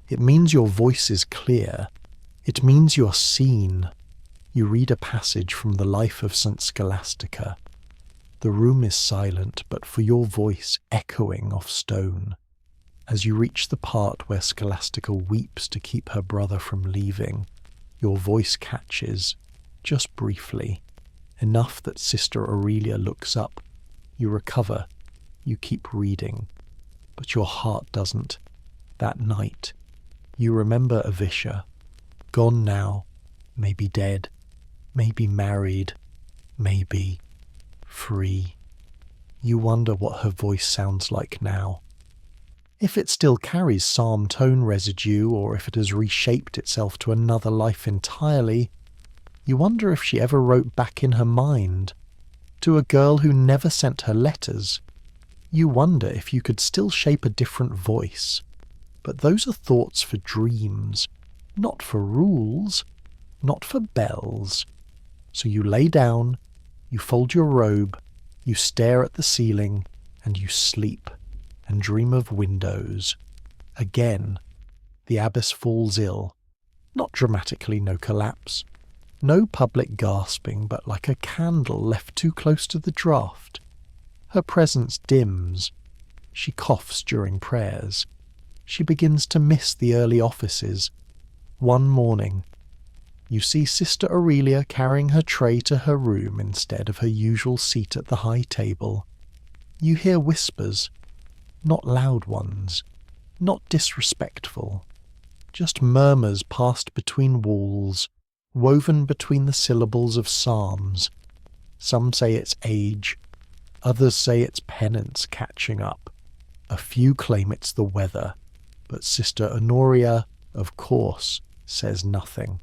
S1: It means your voice is clear. It means you're seen. You read a passage from the life of St. Scholastica. The room is silent, but for your voice echoing off stone. As you reach the part where Scholastica weeps to keep her brother from leaving, your voice catches, just briefly, enough that Sister Aurelia looks up. You recover. You keep reading. But your heart doesn't. That night, you remember Avisha, gone now, maybe dead, maybe married, maybe free. You wonder what her voice sounds like now. If it still carries psalm tone residue, or if it has reshaped itself to another life entirely, you wonder if she ever wrote back in her mind, to a girl who never sent her letters. You wonder if you could still shape a different voice. But those are thoughts for dreams, not for rules, not for bells. So you lay down, you fold your robe, you stare at the ceiling, and you sleep, and dream of windows, Again, the abbess falls ill. Not dramatically, no collapse. No public gasping, but like a candle left too close to the draught. Her presence dims. She coughs during prayers. She begins to miss the early offices. One morning, you see Sister Aurelia carrying her tray to her room instead of her usual seat at the high table. You hear whispers, not loud ones, not disrespectful, just murmurs passed between walls, woven between the syllables of psalms. Some say it's age, others say it's penance catching up. A few claim it's the weather, but Sister Honoria, of course, says nothing.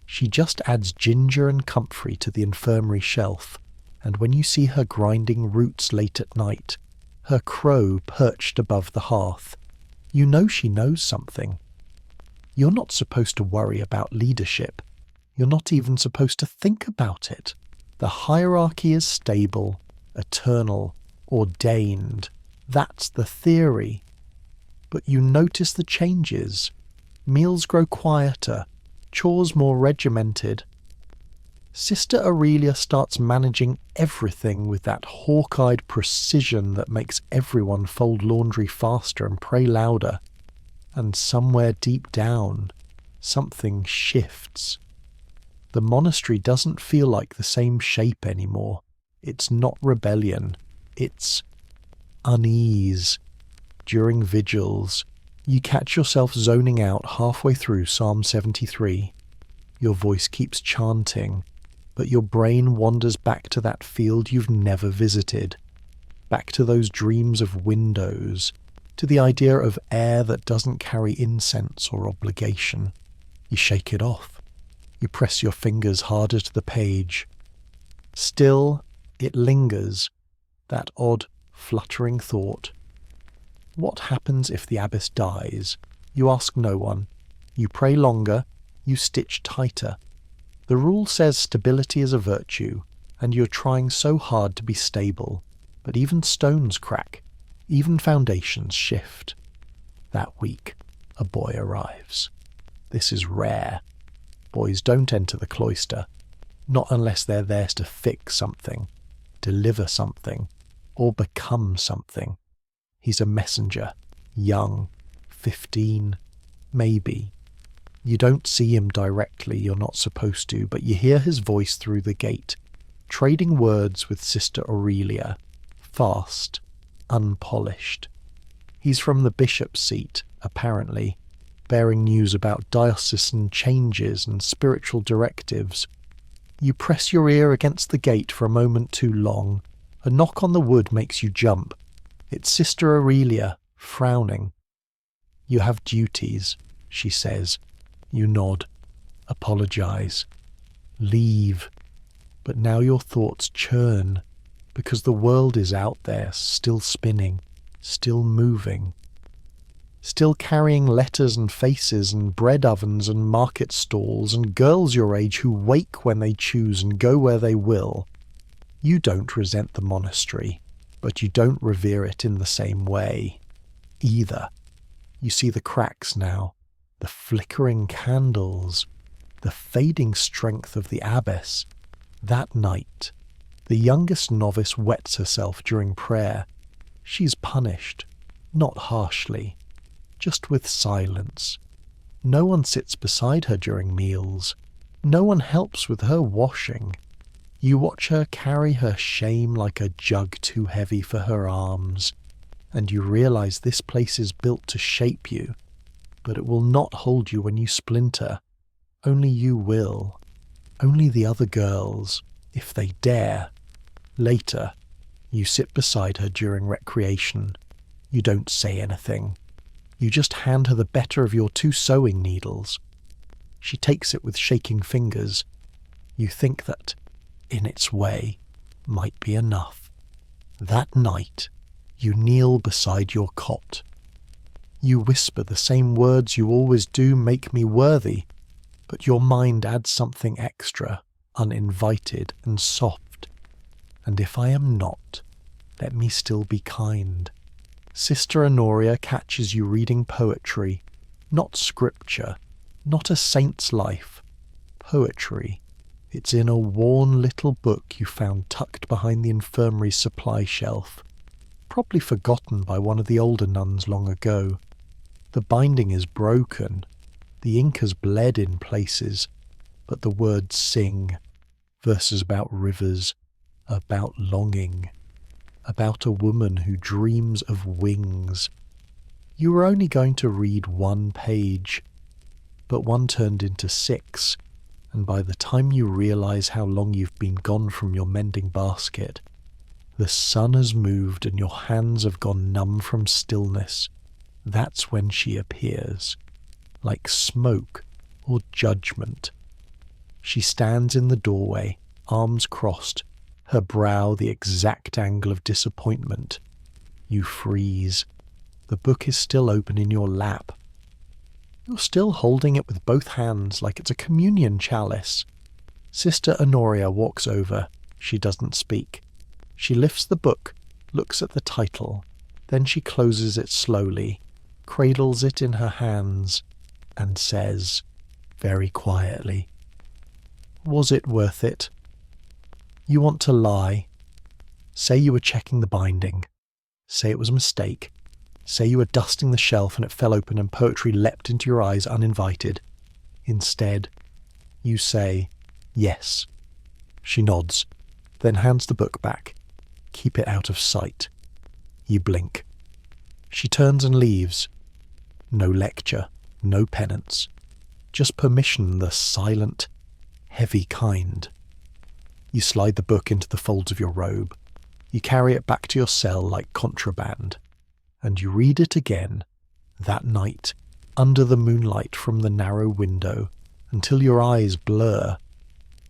S1: She just adds ginger and comfrey to the infirmary shelf, and when you see her grinding roots late at night, her crow perched above the hearth, you know she knows something. You're not supposed to worry about leadership. You're not even supposed to think about it. The hierarchy is stable, eternal, ordained. That's the theory. But you notice the changes. Meals grow quieter, chores more regimented. Sister Aurelia starts managing everything with that hawk-eyed precision that makes everyone fold laundry faster and pray louder. And somewhere deep down, something shifts. The monastery doesn't feel like the same shape anymore. It's not rebellion. It's unease. During vigils, you catch yourself zoning out halfway through Psalm 73. Your voice keeps chanting, but your brain wanders back to that field you've never visited, back to those dreams of windows, to the idea of air that doesn't carry incense or obligation. You shake it off. You press your fingers harder to the page. Still, it lingers, that odd, fluttering thought. What happens if the abbess dies? You ask no one. You pray longer. You stitch tighter. The rule says stability is a virtue, and you're trying so hard to be stable. But even stones crack. Even foundations shift. That week, a boy arrives. This is rare. Boys don't enter the cloister, not unless they're there to fix something, deliver something, or become something. He's a messenger, young, 15, maybe. You don't see him directly, you're not supposed to, but you hear his voice through the gate, trading words with Sister Aurelia, fast, unpolished. He's from the bishop's seat, apparently, bearing news about diocesan changes and spiritual directives. You press your ear against the gate for a moment too long. A knock on the wood makes you jump. It's Sister Aurelia, frowning. You have duties, she says. You nod. Apologize. Leave. But now your thoughts churn, because the world is out there, still spinning, still moving, still carrying letters and faces and bread ovens and market stalls and girls your age who wake when they choose and go where they will. You don't resent the monastery, but you don't revere it in the same way, either. You see the cracks now, the flickering candles, the fading strength of the abbess. That night, the youngest novice wets herself during prayer. She's punished, not harshly, just with silence. No one sits beside her during meals. No one helps with her washing. You watch her carry her shame like a jug too heavy for her arms, and you realize this place is built to shape you, but it will not hold you when you splinter. Only you will. Only the other girls, if they dare. Later, you sit beside her during recreation. You don't say anything. You just hand her the better of your 2 sewing needles. She takes it with shaking fingers. You think that, in its way, might be enough. That night, you kneel beside your cot. You whisper the same words you always do, make me worthy, but your mind adds something extra, uninvited and soft. And if I am not, let me still be kind. Sister Honoria catches you reading poetry, not scripture, not a saint's life. Poetry. It's in a worn little book you found tucked behind the infirmary's supply shelf, probably forgotten by one of the older nuns long ago. The binding is broken, the ink has bled in places, but the words sing. Verses about rivers, about longing, about a woman who dreams of wings. You were only going to read one page, but one turned into 6, and by the time you realise how long you've been gone from your mending basket, the sun has moved and your hands have gone numb from stillness. That's when she appears, like smoke or judgment. She stands in the doorway, arms crossed, her brow the exact angle of disappointment. You freeze. The book is still open in your lap. You're still holding it with both hands like it's a communion chalice. Sister Honoria walks over. She doesn't speak. She lifts the book, looks at the title, then she closes it slowly, cradles it in her hands, and says, very quietly, "Was it worth it? You want to lie. Say you were checking the binding. Say it was a mistake. Say you were dusting the shelf and it fell open and poetry leapt into your eyes uninvited. Instead, you say, yes." She nods, then hands the book back. Keep it out of sight. You blink. She turns and leaves. No lecture, no penance. Just permission, the silent, heavy kind. You slide the book into the folds of your robe. You carry it back to your cell like contraband. And you read it again, that night, under the moonlight from the narrow window, until your eyes blur.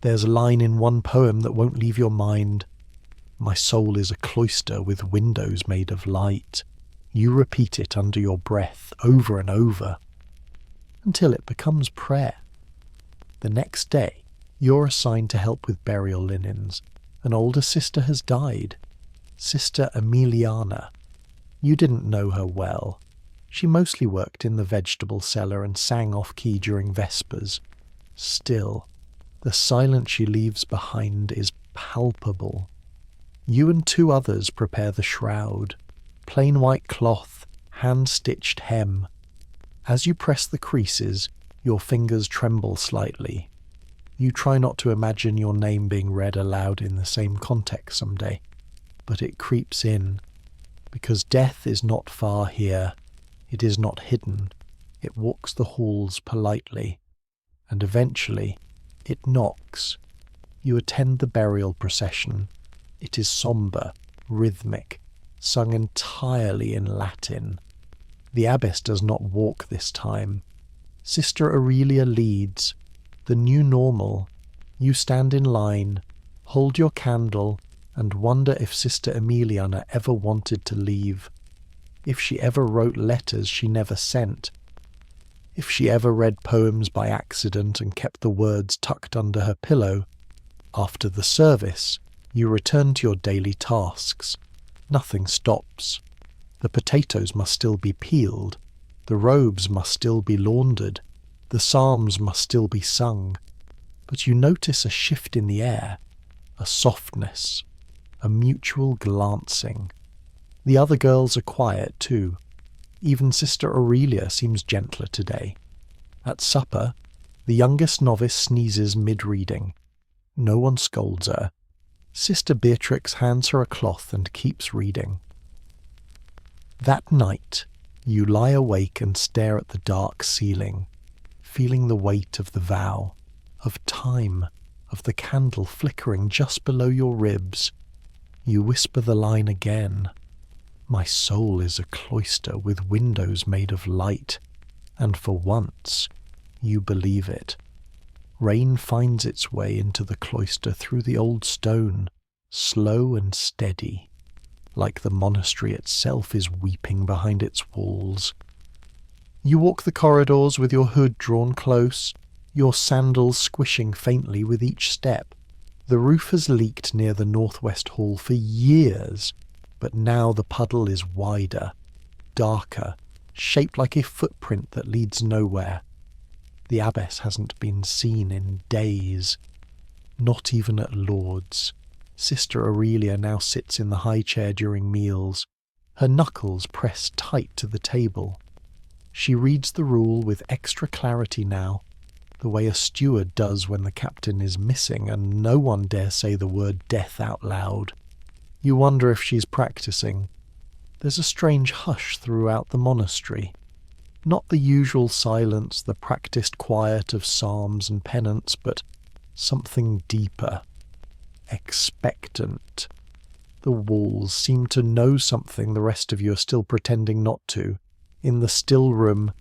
S1: There's a line in one poem that won't leave your mind. My soul is a cloister with windows made of light. You repeat it under your breath, over and over, until it becomes prayer. The next day, you're assigned to help with burial linens. An older sister has died, Sister Emiliana. You didn't know her well. She mostly worked in the vegetable cellar and sang off-key during Vespers. Still, the silence she leaves behind is palpable. You and 2 others prepare the shroud. Plain white cloth, hand-stitched hem. As you press the creases, your fingers tremble slightly. You try not to imagine your name being read aloud in the same context someday, but it creeps in. Because death is not far here, it is not hidden, it walks the halls politely, and eventually it knocks. You attend the burial procession. It is somber, rhythmic, sung entirely in Latin. The abbess does not walk this time. Sister Aurelia leads. The new normal. You stand in line, hold your candle, and wonder if Sister Emiliana ever wanted to leave. If she ever wrote letters she never sent. If she ever read poems by accident and kept the words tucked under her pillow. After the service, you return to your daily tasks. Nothing stops. The potatoes must still be peeled. The robes must still be laundered. The psalms must still be sung. But you notice a shift in the air, a softness, a mutual glancing. The other girls are quiet too. Even Sister Aurelia seems gentler today. At supper, the youngest novice sneezes mid-reading. No one scolds her. Sister Beatrix hands her a cloth and keeps reading. That night, you lie awake and stare at the dark ceiling, feeling the weight of the vow, of time, of the candle flickering just below your ribs. You whisper the line again. My soul is a cloister with windows made of light, and for once, you believe it. Rain finds its way into the cloister through the old stone, slow and steady, like the monastery itself is weeping behind its walls. You walk the corridors with your hood drawn close, your sandals squishing faintly with each step. The roof has leaked near the northwest hall for years, but now the puddle is wider, darker, shaped like a footprint that leads nowhere. The abbess hasn't been seen in days. Not even at Lord's. Sister Aurelia now sits in the high chair during meals, her knuckles pressed tight to the table. She reads the rule with extra clarity now, the way a steward does when the captain is missing and no one dare say the word death out loud. You wonder if she's practicing. There's a strange hush throughout the monastery. Not the usual silence, the practiced quiet of psalms and penance, but something deeper. Expectant. The walls seem to know something the rest of you are still pretending not to. In the still room,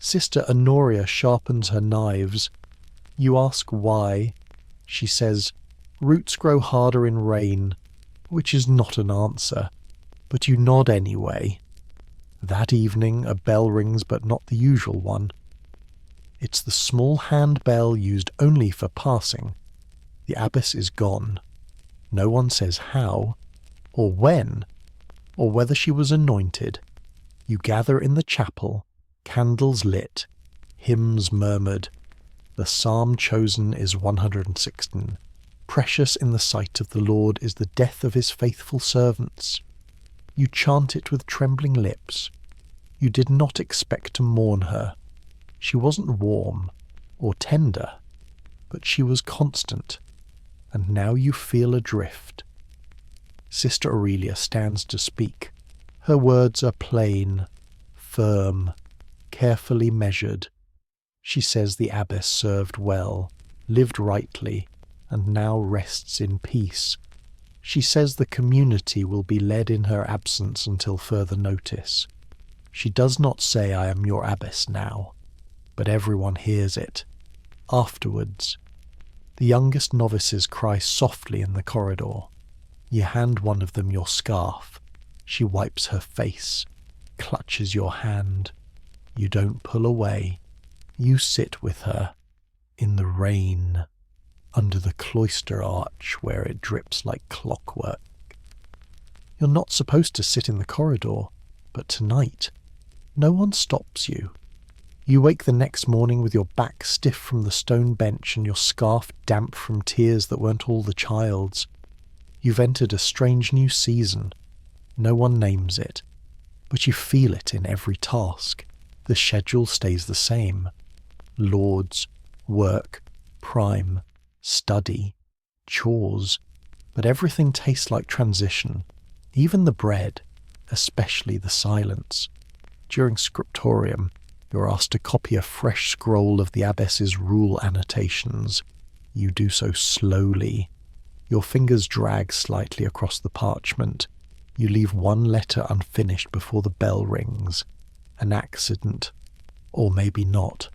S1: Sister Honoria sharpens her knives. You ask why. She says, "Roots grow harder in rain," which is not an answer, but you nod anyway. That evening a bell rings, but not the usual one. It's the small hand bell used only for passing. The abbess is gone. No one says how, or when, or whether she was anointed. You gather in the chapel, candles lit, hymns murmured. The psalm chosen is 116. Precious in the sight of the Lord is the death of his faithful servants. You chant it with trembling lips. You did not expect to mourn her. She wasn't warm or tender, but she was constant, and now you feel adrift. Sister Aurelia stands to speak. Her words are plain, firm, carefully measured. She says the abbess served well, lived rightly, and now rests in peace. She says the community will be led in her absence until further notice. She does not say, "I am your abbess now," but everyone hears it. Afterwards, the youngest novices cry softly in the corridor. You hand one of them your scarf. She wipes her face, clutches your hand. You don't pull away. You sit with her, in the rain, under the cloister arch where it drips like clockwork. You're not supposed to sit in the corridor, but tonight, no one stops you. You wake the next morning with your back stiff from the stone bench and your scarf damp from tears that weren't all the child's. You've entered a strange new season. No one names it, but you feel it in every task. The schedule stays the same. Lords, work, prime, study, chores, but everything tastes like transition. Even the bread, especially the silence. During scriptorium, you're asked to copy a fresh scroll of the abbess's rule annotations. You do so slowly. Your fingers drag slightly across the parchment. You leave one letter unfinished before the bell rings. An accident, or maybe not.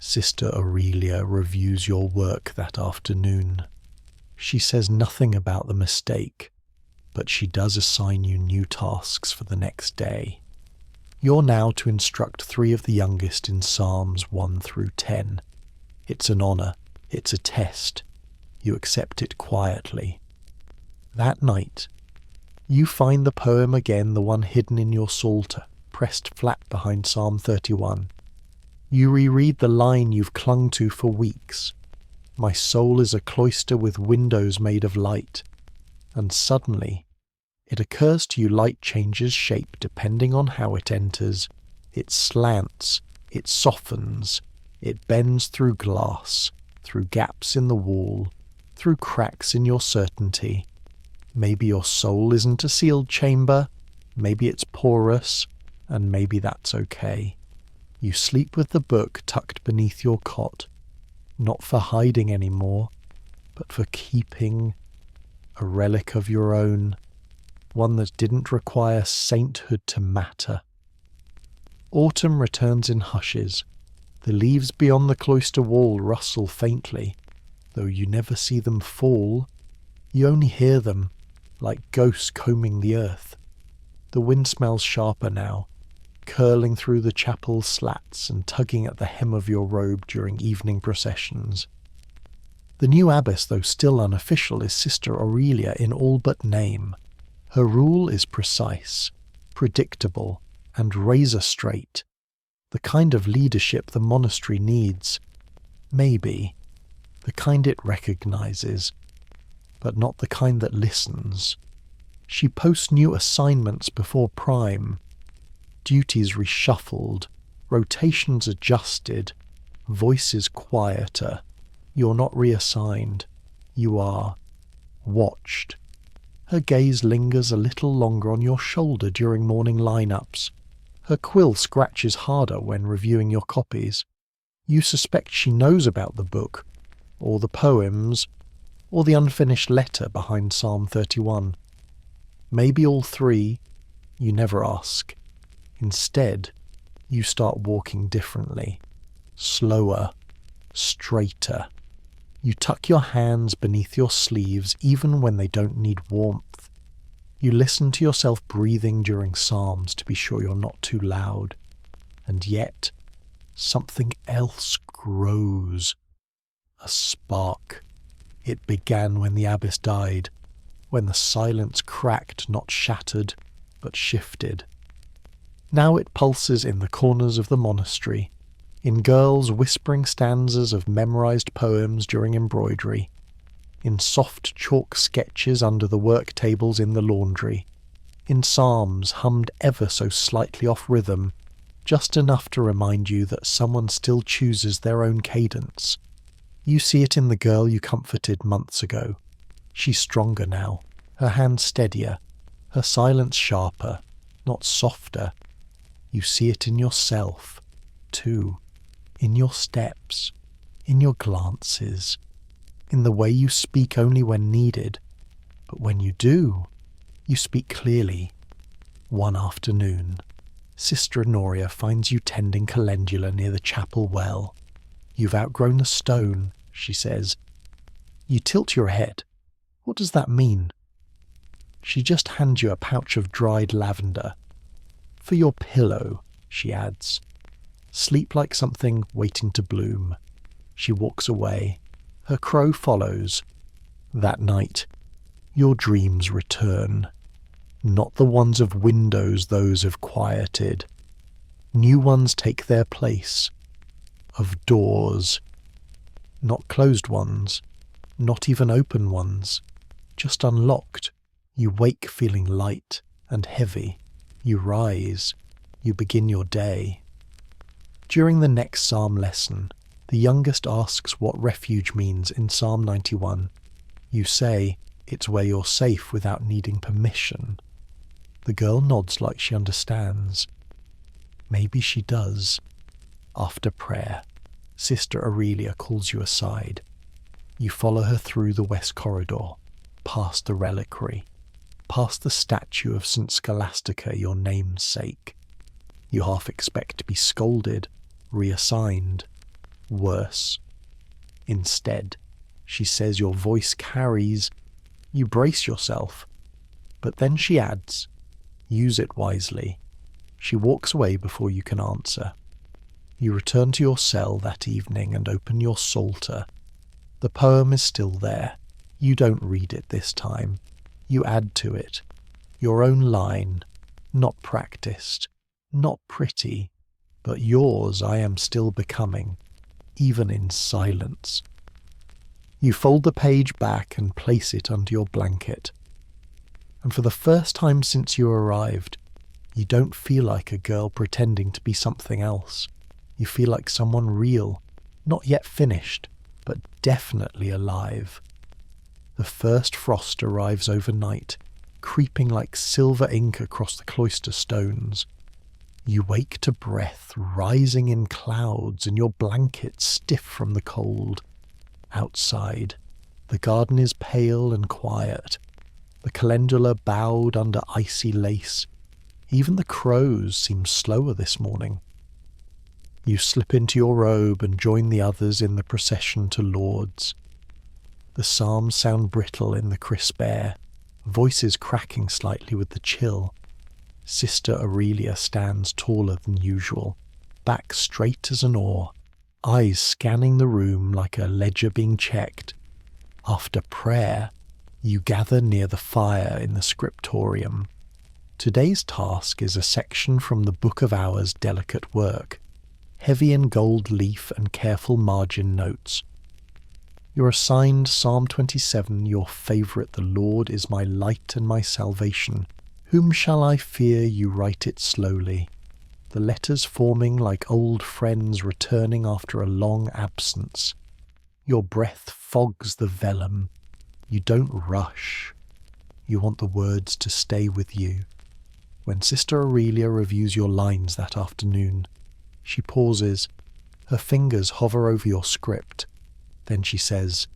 S1: Sister Aurelia reviews your work that afternoon. She says nothing about the mistake, but she does assign you new tasks for the next day. You're now to instruct 3 of the youngest in Psalms 1 through 10. It's an honour. It's a test. You accept it quietly. That night, you find the poem again, the one hidden in your psalter, pressed flat behind Psalm 31. You reread the line you've clung to for weeks. My soul is a cloister with windows made of light. And suddenly, it occurs to you light changes shape depending on how it enters. It slants, it softens, it bends through glass, through gaps in the wall, through cracks in your certainty. Maybe your soul isn't a sealed chamber, maybe it's porous, and maybe that's okay. You sleep with the book tucked beneath your cot, not for hiding anymore, but for keeping, a relic of your own, one that didn't require sainthood to matter. Autumn returns in hushes. The leaves beyond the cloister wall rustle faintly, though you never see them fall. You only hear them, like ghosts combing the earth. The wind smells sharper now, curling through the chapel slats and tugging at the hem of your robe during evening processions. The new abbess, though still unofficial, is Sister Aurelia in all but name. Her rule is precise, predictable, and razor straight, the kind of leadership the monastery needs. Maybe the kind it recognizes, but not the kind that listens. She posts new assignments before prime, duties reshuffled, rotations adjusted, voices quieter. You're not reassigned. You are watched. Her gaze lingers a little longer on your shoulder during morning lineups. Her quill scratches harder when reviewing your copies. You suspect she knows about the book, or the poems, or the unfinished letter behind Psalm 31. Maybe all three. You never ask. Instead, you start walking differently. Slower, straighter. You tuck your hands beneath your sleeves even when they don't need warmth. You listen to yourself breathing during psalms to be sure you're not too loud. And yet, something else grows. A spark. It began when the abbess died, when the silence cracked, not shattered, but shifted. Now it pulses in the corners of the monastery, in girls whispering stanzas of memorized poems during embroidery, in soft chalk sketches under the work tables in the laundry, in psalms hummed ever so slightly off rhythm, just enough to remind you that someone still chooses their own cadence. You see it in the girl you comforted months ago. She's stronger now, her hand steadier, her silence sharper, not softer. You see it in yourself, too, in your steps, in your glances, in the way you speak only when needed, but when you do, you speak clearly. One afternoon, Sister Honoria finds you tending calendula near the chapel well. You've outgrown the stone, she says. You tilt your head. What does that mean? She just hands you a pouch of dried lavender. For your pillow, she adds. Sleep like something waiting to bloom. She walks away. Her crow follows. That night, your dreams return. Not the ones of windows those have quieted. New ones take their place. Of doors. Not closed ones. Not even open ones. Just unlocked. You wake feeling light and heavy. You rise. You begin your day. During the next psalm lesson, the youngest asks what refuge means in Psalm 91. You say, it's where you're safe without needing permission. The girl nods like she understands. Maybe she does. After prayer, Sister Aurelia calls you aside. You follow her through the west corridor, past the reliquary, past the statue of Sister Scholastica, your namesake. You half expect to be scolded, reassigned, worse. Instead, she says your voice carries. You brace yourself. But then she adds, use it wisely. She walks away before you can answer. You return to your cell that evening and open your psalter. The poem is still there. You don't read it this time. You add to it. Your own line, not practiced, not pretty, but yours I am still becoming, even in silence. You fold the page back and place it under your blanket. And for the first time since you arrived, you don't feel like a girl pretending to be something else. You feel like someone real, not yet finished, but definitely alive. The first frost arrives overnight, creeping like silver ink across the cloister stones. You wake to breath rising in clouds and your blanket stiff from the cold. Outside, the garden is pale and quiet, the calendula bowed under icy lace. Even the crows seem slower this morning. You slip into your robe and join the others in the procession to Lourdes. The psalms sound brittle in the crisp air, voices cracking slightly with the chill. Sister Aurelia stands taller than usual, back straight as an oar, eyes scanning the room like a ledger being checked. After prayer, you gather near the fire in the scriptorium. Today's task is a section from the Book of Hours' delicate work, heavy in gold leaf and careful margin notes. You're assigned Psalm 27, your favourite, "The Lord is my light and my salvation. Whom shall I fear?" You write it slowly, the letters forming like old friends returning after a long absence. Your breath fogs the vellum. You don't rush. You want the words to stay with you. When Sister Aurelia reviews your lines that afternoon, she pauses. Her fingers hover over your script. Then she says,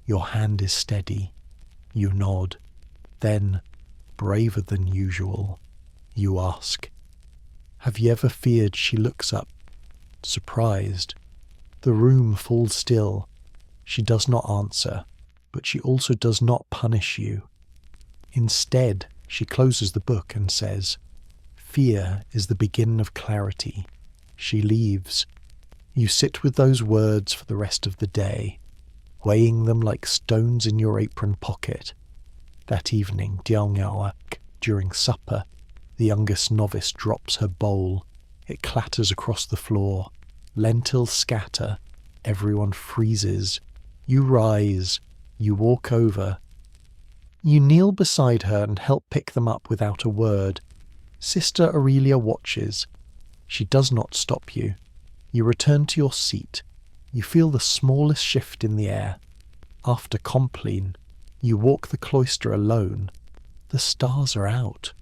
S1: "Your hand is steady." You nod. Then, braver than usual, you ask, "Have you ever feared?" She looks up, surprised. The room falls still. She does not answer, but she also does not punish you. Instead, she closes the book and says, "Fear is the beginning of clarity." She leaves. You sit with those words for the rest of the day, weighing them like stones in your apron pocket. That evening, during supper, the youngest novice drops her bowl. It clatters across the floor. Lentils scatter. Everyone freezes. You rise. You walk over. You kneel beside her and help pick them up without a word. Sister Aurelia watches. She does not stop you. You return to your seat. You feel the smallest shift in the air. After Compline, you walk the cloister alone. The stars are out.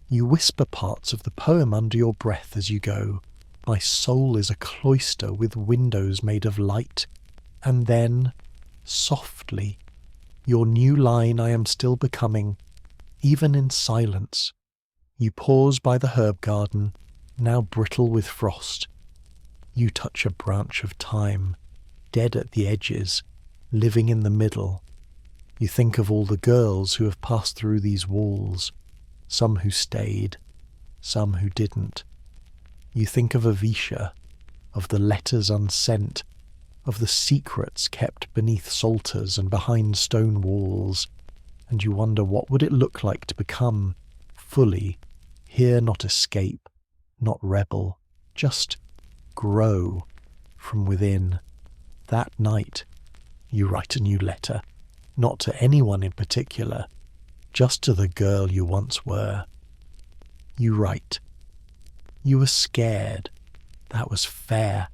S1: You whisper parts of the poem under your breath as you go. My soul is a cloister with windows made of light. And then, softly, your new line, I am still becoming, even in silence. You pause by the herb garden, now brittle with frost. You touch a branch of time, dead at the edges, living in the middle. You think of all the girls who have passed through these walls, some who stayed, some who didn't. You think of Avisha, of the letters unsent, of the secrets kept beneath psalters and behind stone walls, and you wonder what would it look like to become, fully, here not escape, not rebel, just grow from within. That night, you write a new letter, not to anyone in particular, just to the girl you once were. You write, "You were scared. That was fair.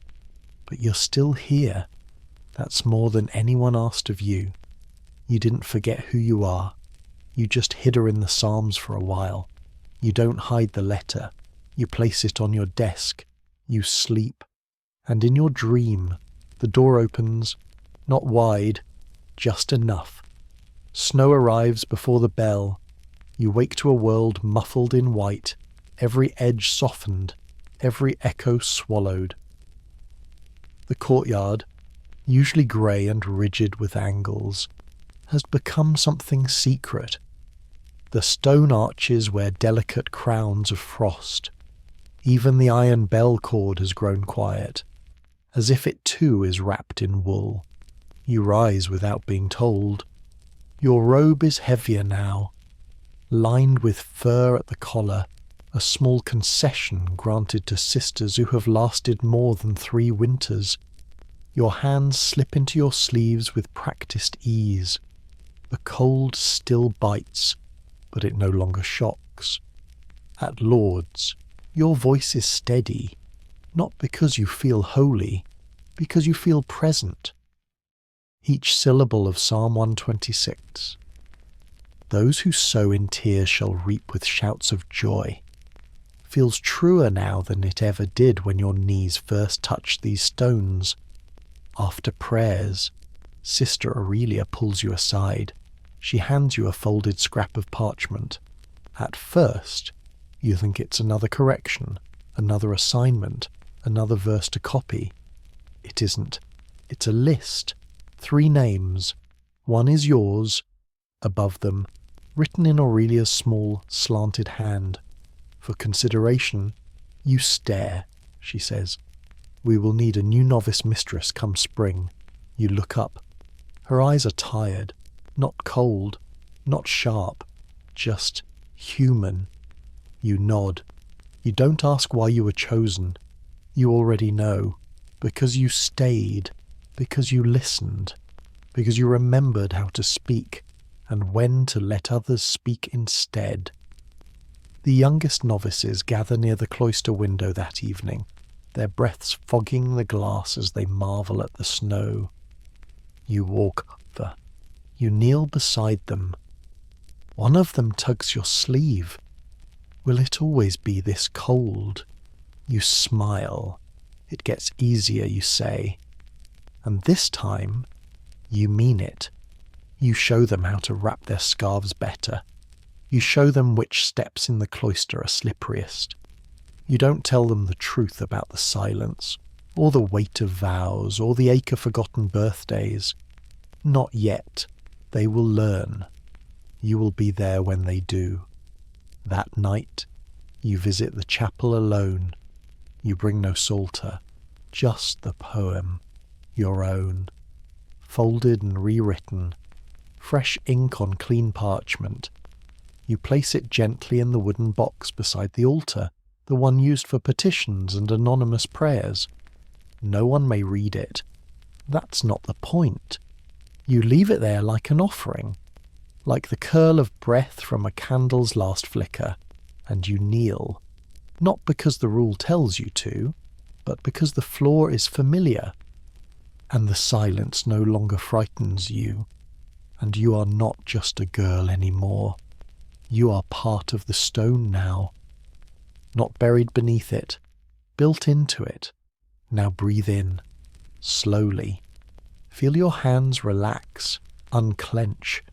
S1: But you're still here. That's more than anyone asked of you. You didn't forget who you are. You just hid her in the Psalms for a while. You don't hide the letter. You place it on your desk. You sleep. And in your dream, the door opens, not wide, just enough. Snow arrives before the bell. You wake to a world muffled in white, every edge softened, every echo swallowed. The courtyard, usually grey and rigid with angles, has become something secret. The stone arches wear delicate crowns of frost. Even the iron bell cord has grown quiet, as if it too is wrapped in wool. You rise without being told. Your robe is heavier now, lined with fur at the collar, a small concession granted to sisters who have lasted more than 3 winters. Your hands slip into your sleeves with practiced ease. The cold still bites, but it no longer shocks. At Lord's, your voice is steady, not because you feel holy, because you feel present. Each syllable of Psalm 126. Those who sow in tears shall reap with shouts of joy, feels truer now than it ever did when your knees first touched these stones. After prayers, Sister Aurelia pulls you aside. She hands you a folded scrap of parchment. At first, you think it's another correction, another assignment, another verse to copy. It isn't. It's a list. 3 names. One is yours, above them, written in Aurelia's small, slanted hand. For consideration, you stare, she says. We will need a new novice mistress come spring. You look up. Her eyes are tired, not cold, not sharp, just human. You nod. You don't ask why you were chosen. You already know. Because you stayed. Because you listened. Because you remembered how to speak and when to let others speak instead. The youngest novices gather near the cloister window that evening, their breaths fogging the glass as they marvel at the snow. You walk over. You kneel beside them. One of them tugs your sleeve. Will it always be this cold? You smile. It gets easier, you say. And this time, you mean it. You show them how to wrap their scarves better. You show them which steps in the cloister are slipperiest. You don't tell them the truth about the silence, or the weight of vows, or the ache of forgotten birthdays. Not yet. They will learn. You will be there when they do. That night, you visit the chapel alone. You bring no psalter, just the poem, your own, folded and rewritten, fresh ink on clean parchment. You place it gently in the wooden box beside the altar, the one used for petitions and anonymous prayers. No one may read it. That's not the point. You leave it there like an offering, like the curl of breath from a candle's last flicker, and you kneel, not because the rule tells you to, but because the floor is familiar, and the silence no longer frightens you, and you are not just a girl anymore. You are part of the stone now, not buried beneath it, built into it. Now breathe in, slowly. Feel your hands relax, unclench,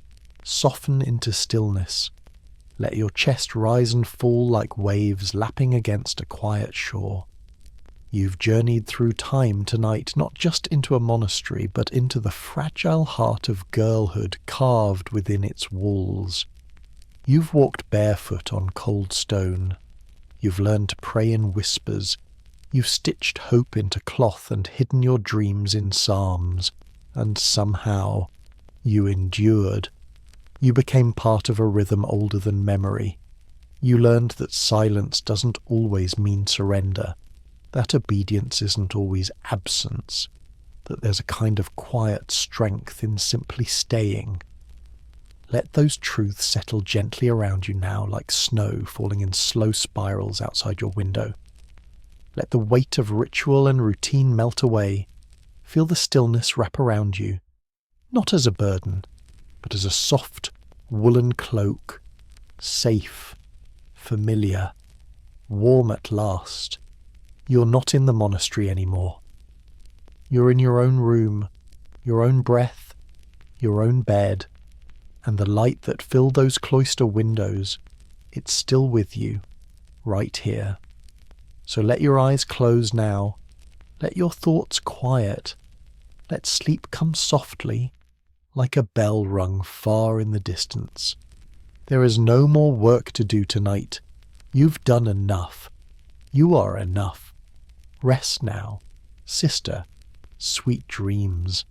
S1: soften into stillness. Let your chest rise and fall like waves lapping against a quiet shore. You've journeyed through time tonight, not just into a monastery, but into the fragile heart of girlhood carved within its walls. You've walked barefoot on cold stone. You've learned to pray in whispers. You've stitched hope into cloth and hidden your dreams in psalms. And somehow, you endured. You became part of a rhythm older than memory. You learned that silence doesn't always mean surrender, that obedience isn't always absence, that there's a kind of quiet strength in simply staying. Let those truths settle gently around you now like snow falling in slow spirals outside your window. Let the weight of ritual and routine melt away. Feel the stillness wrap around you, not as a burden, but as a soft, woolen cloak, safe, familiar, warm at last. You're not in the monastery anymore. You're in your own room, your own breath, your own bed, and the light that filled those cloister windows, it's still with you, right here. So let your eyes close now. Let your thoughts quiet. Let sleep come softly, like a bell rung far in the distance. There is no more work to do tonight. You've done enough. You are enough. Rest now. Sister, sweet dreams.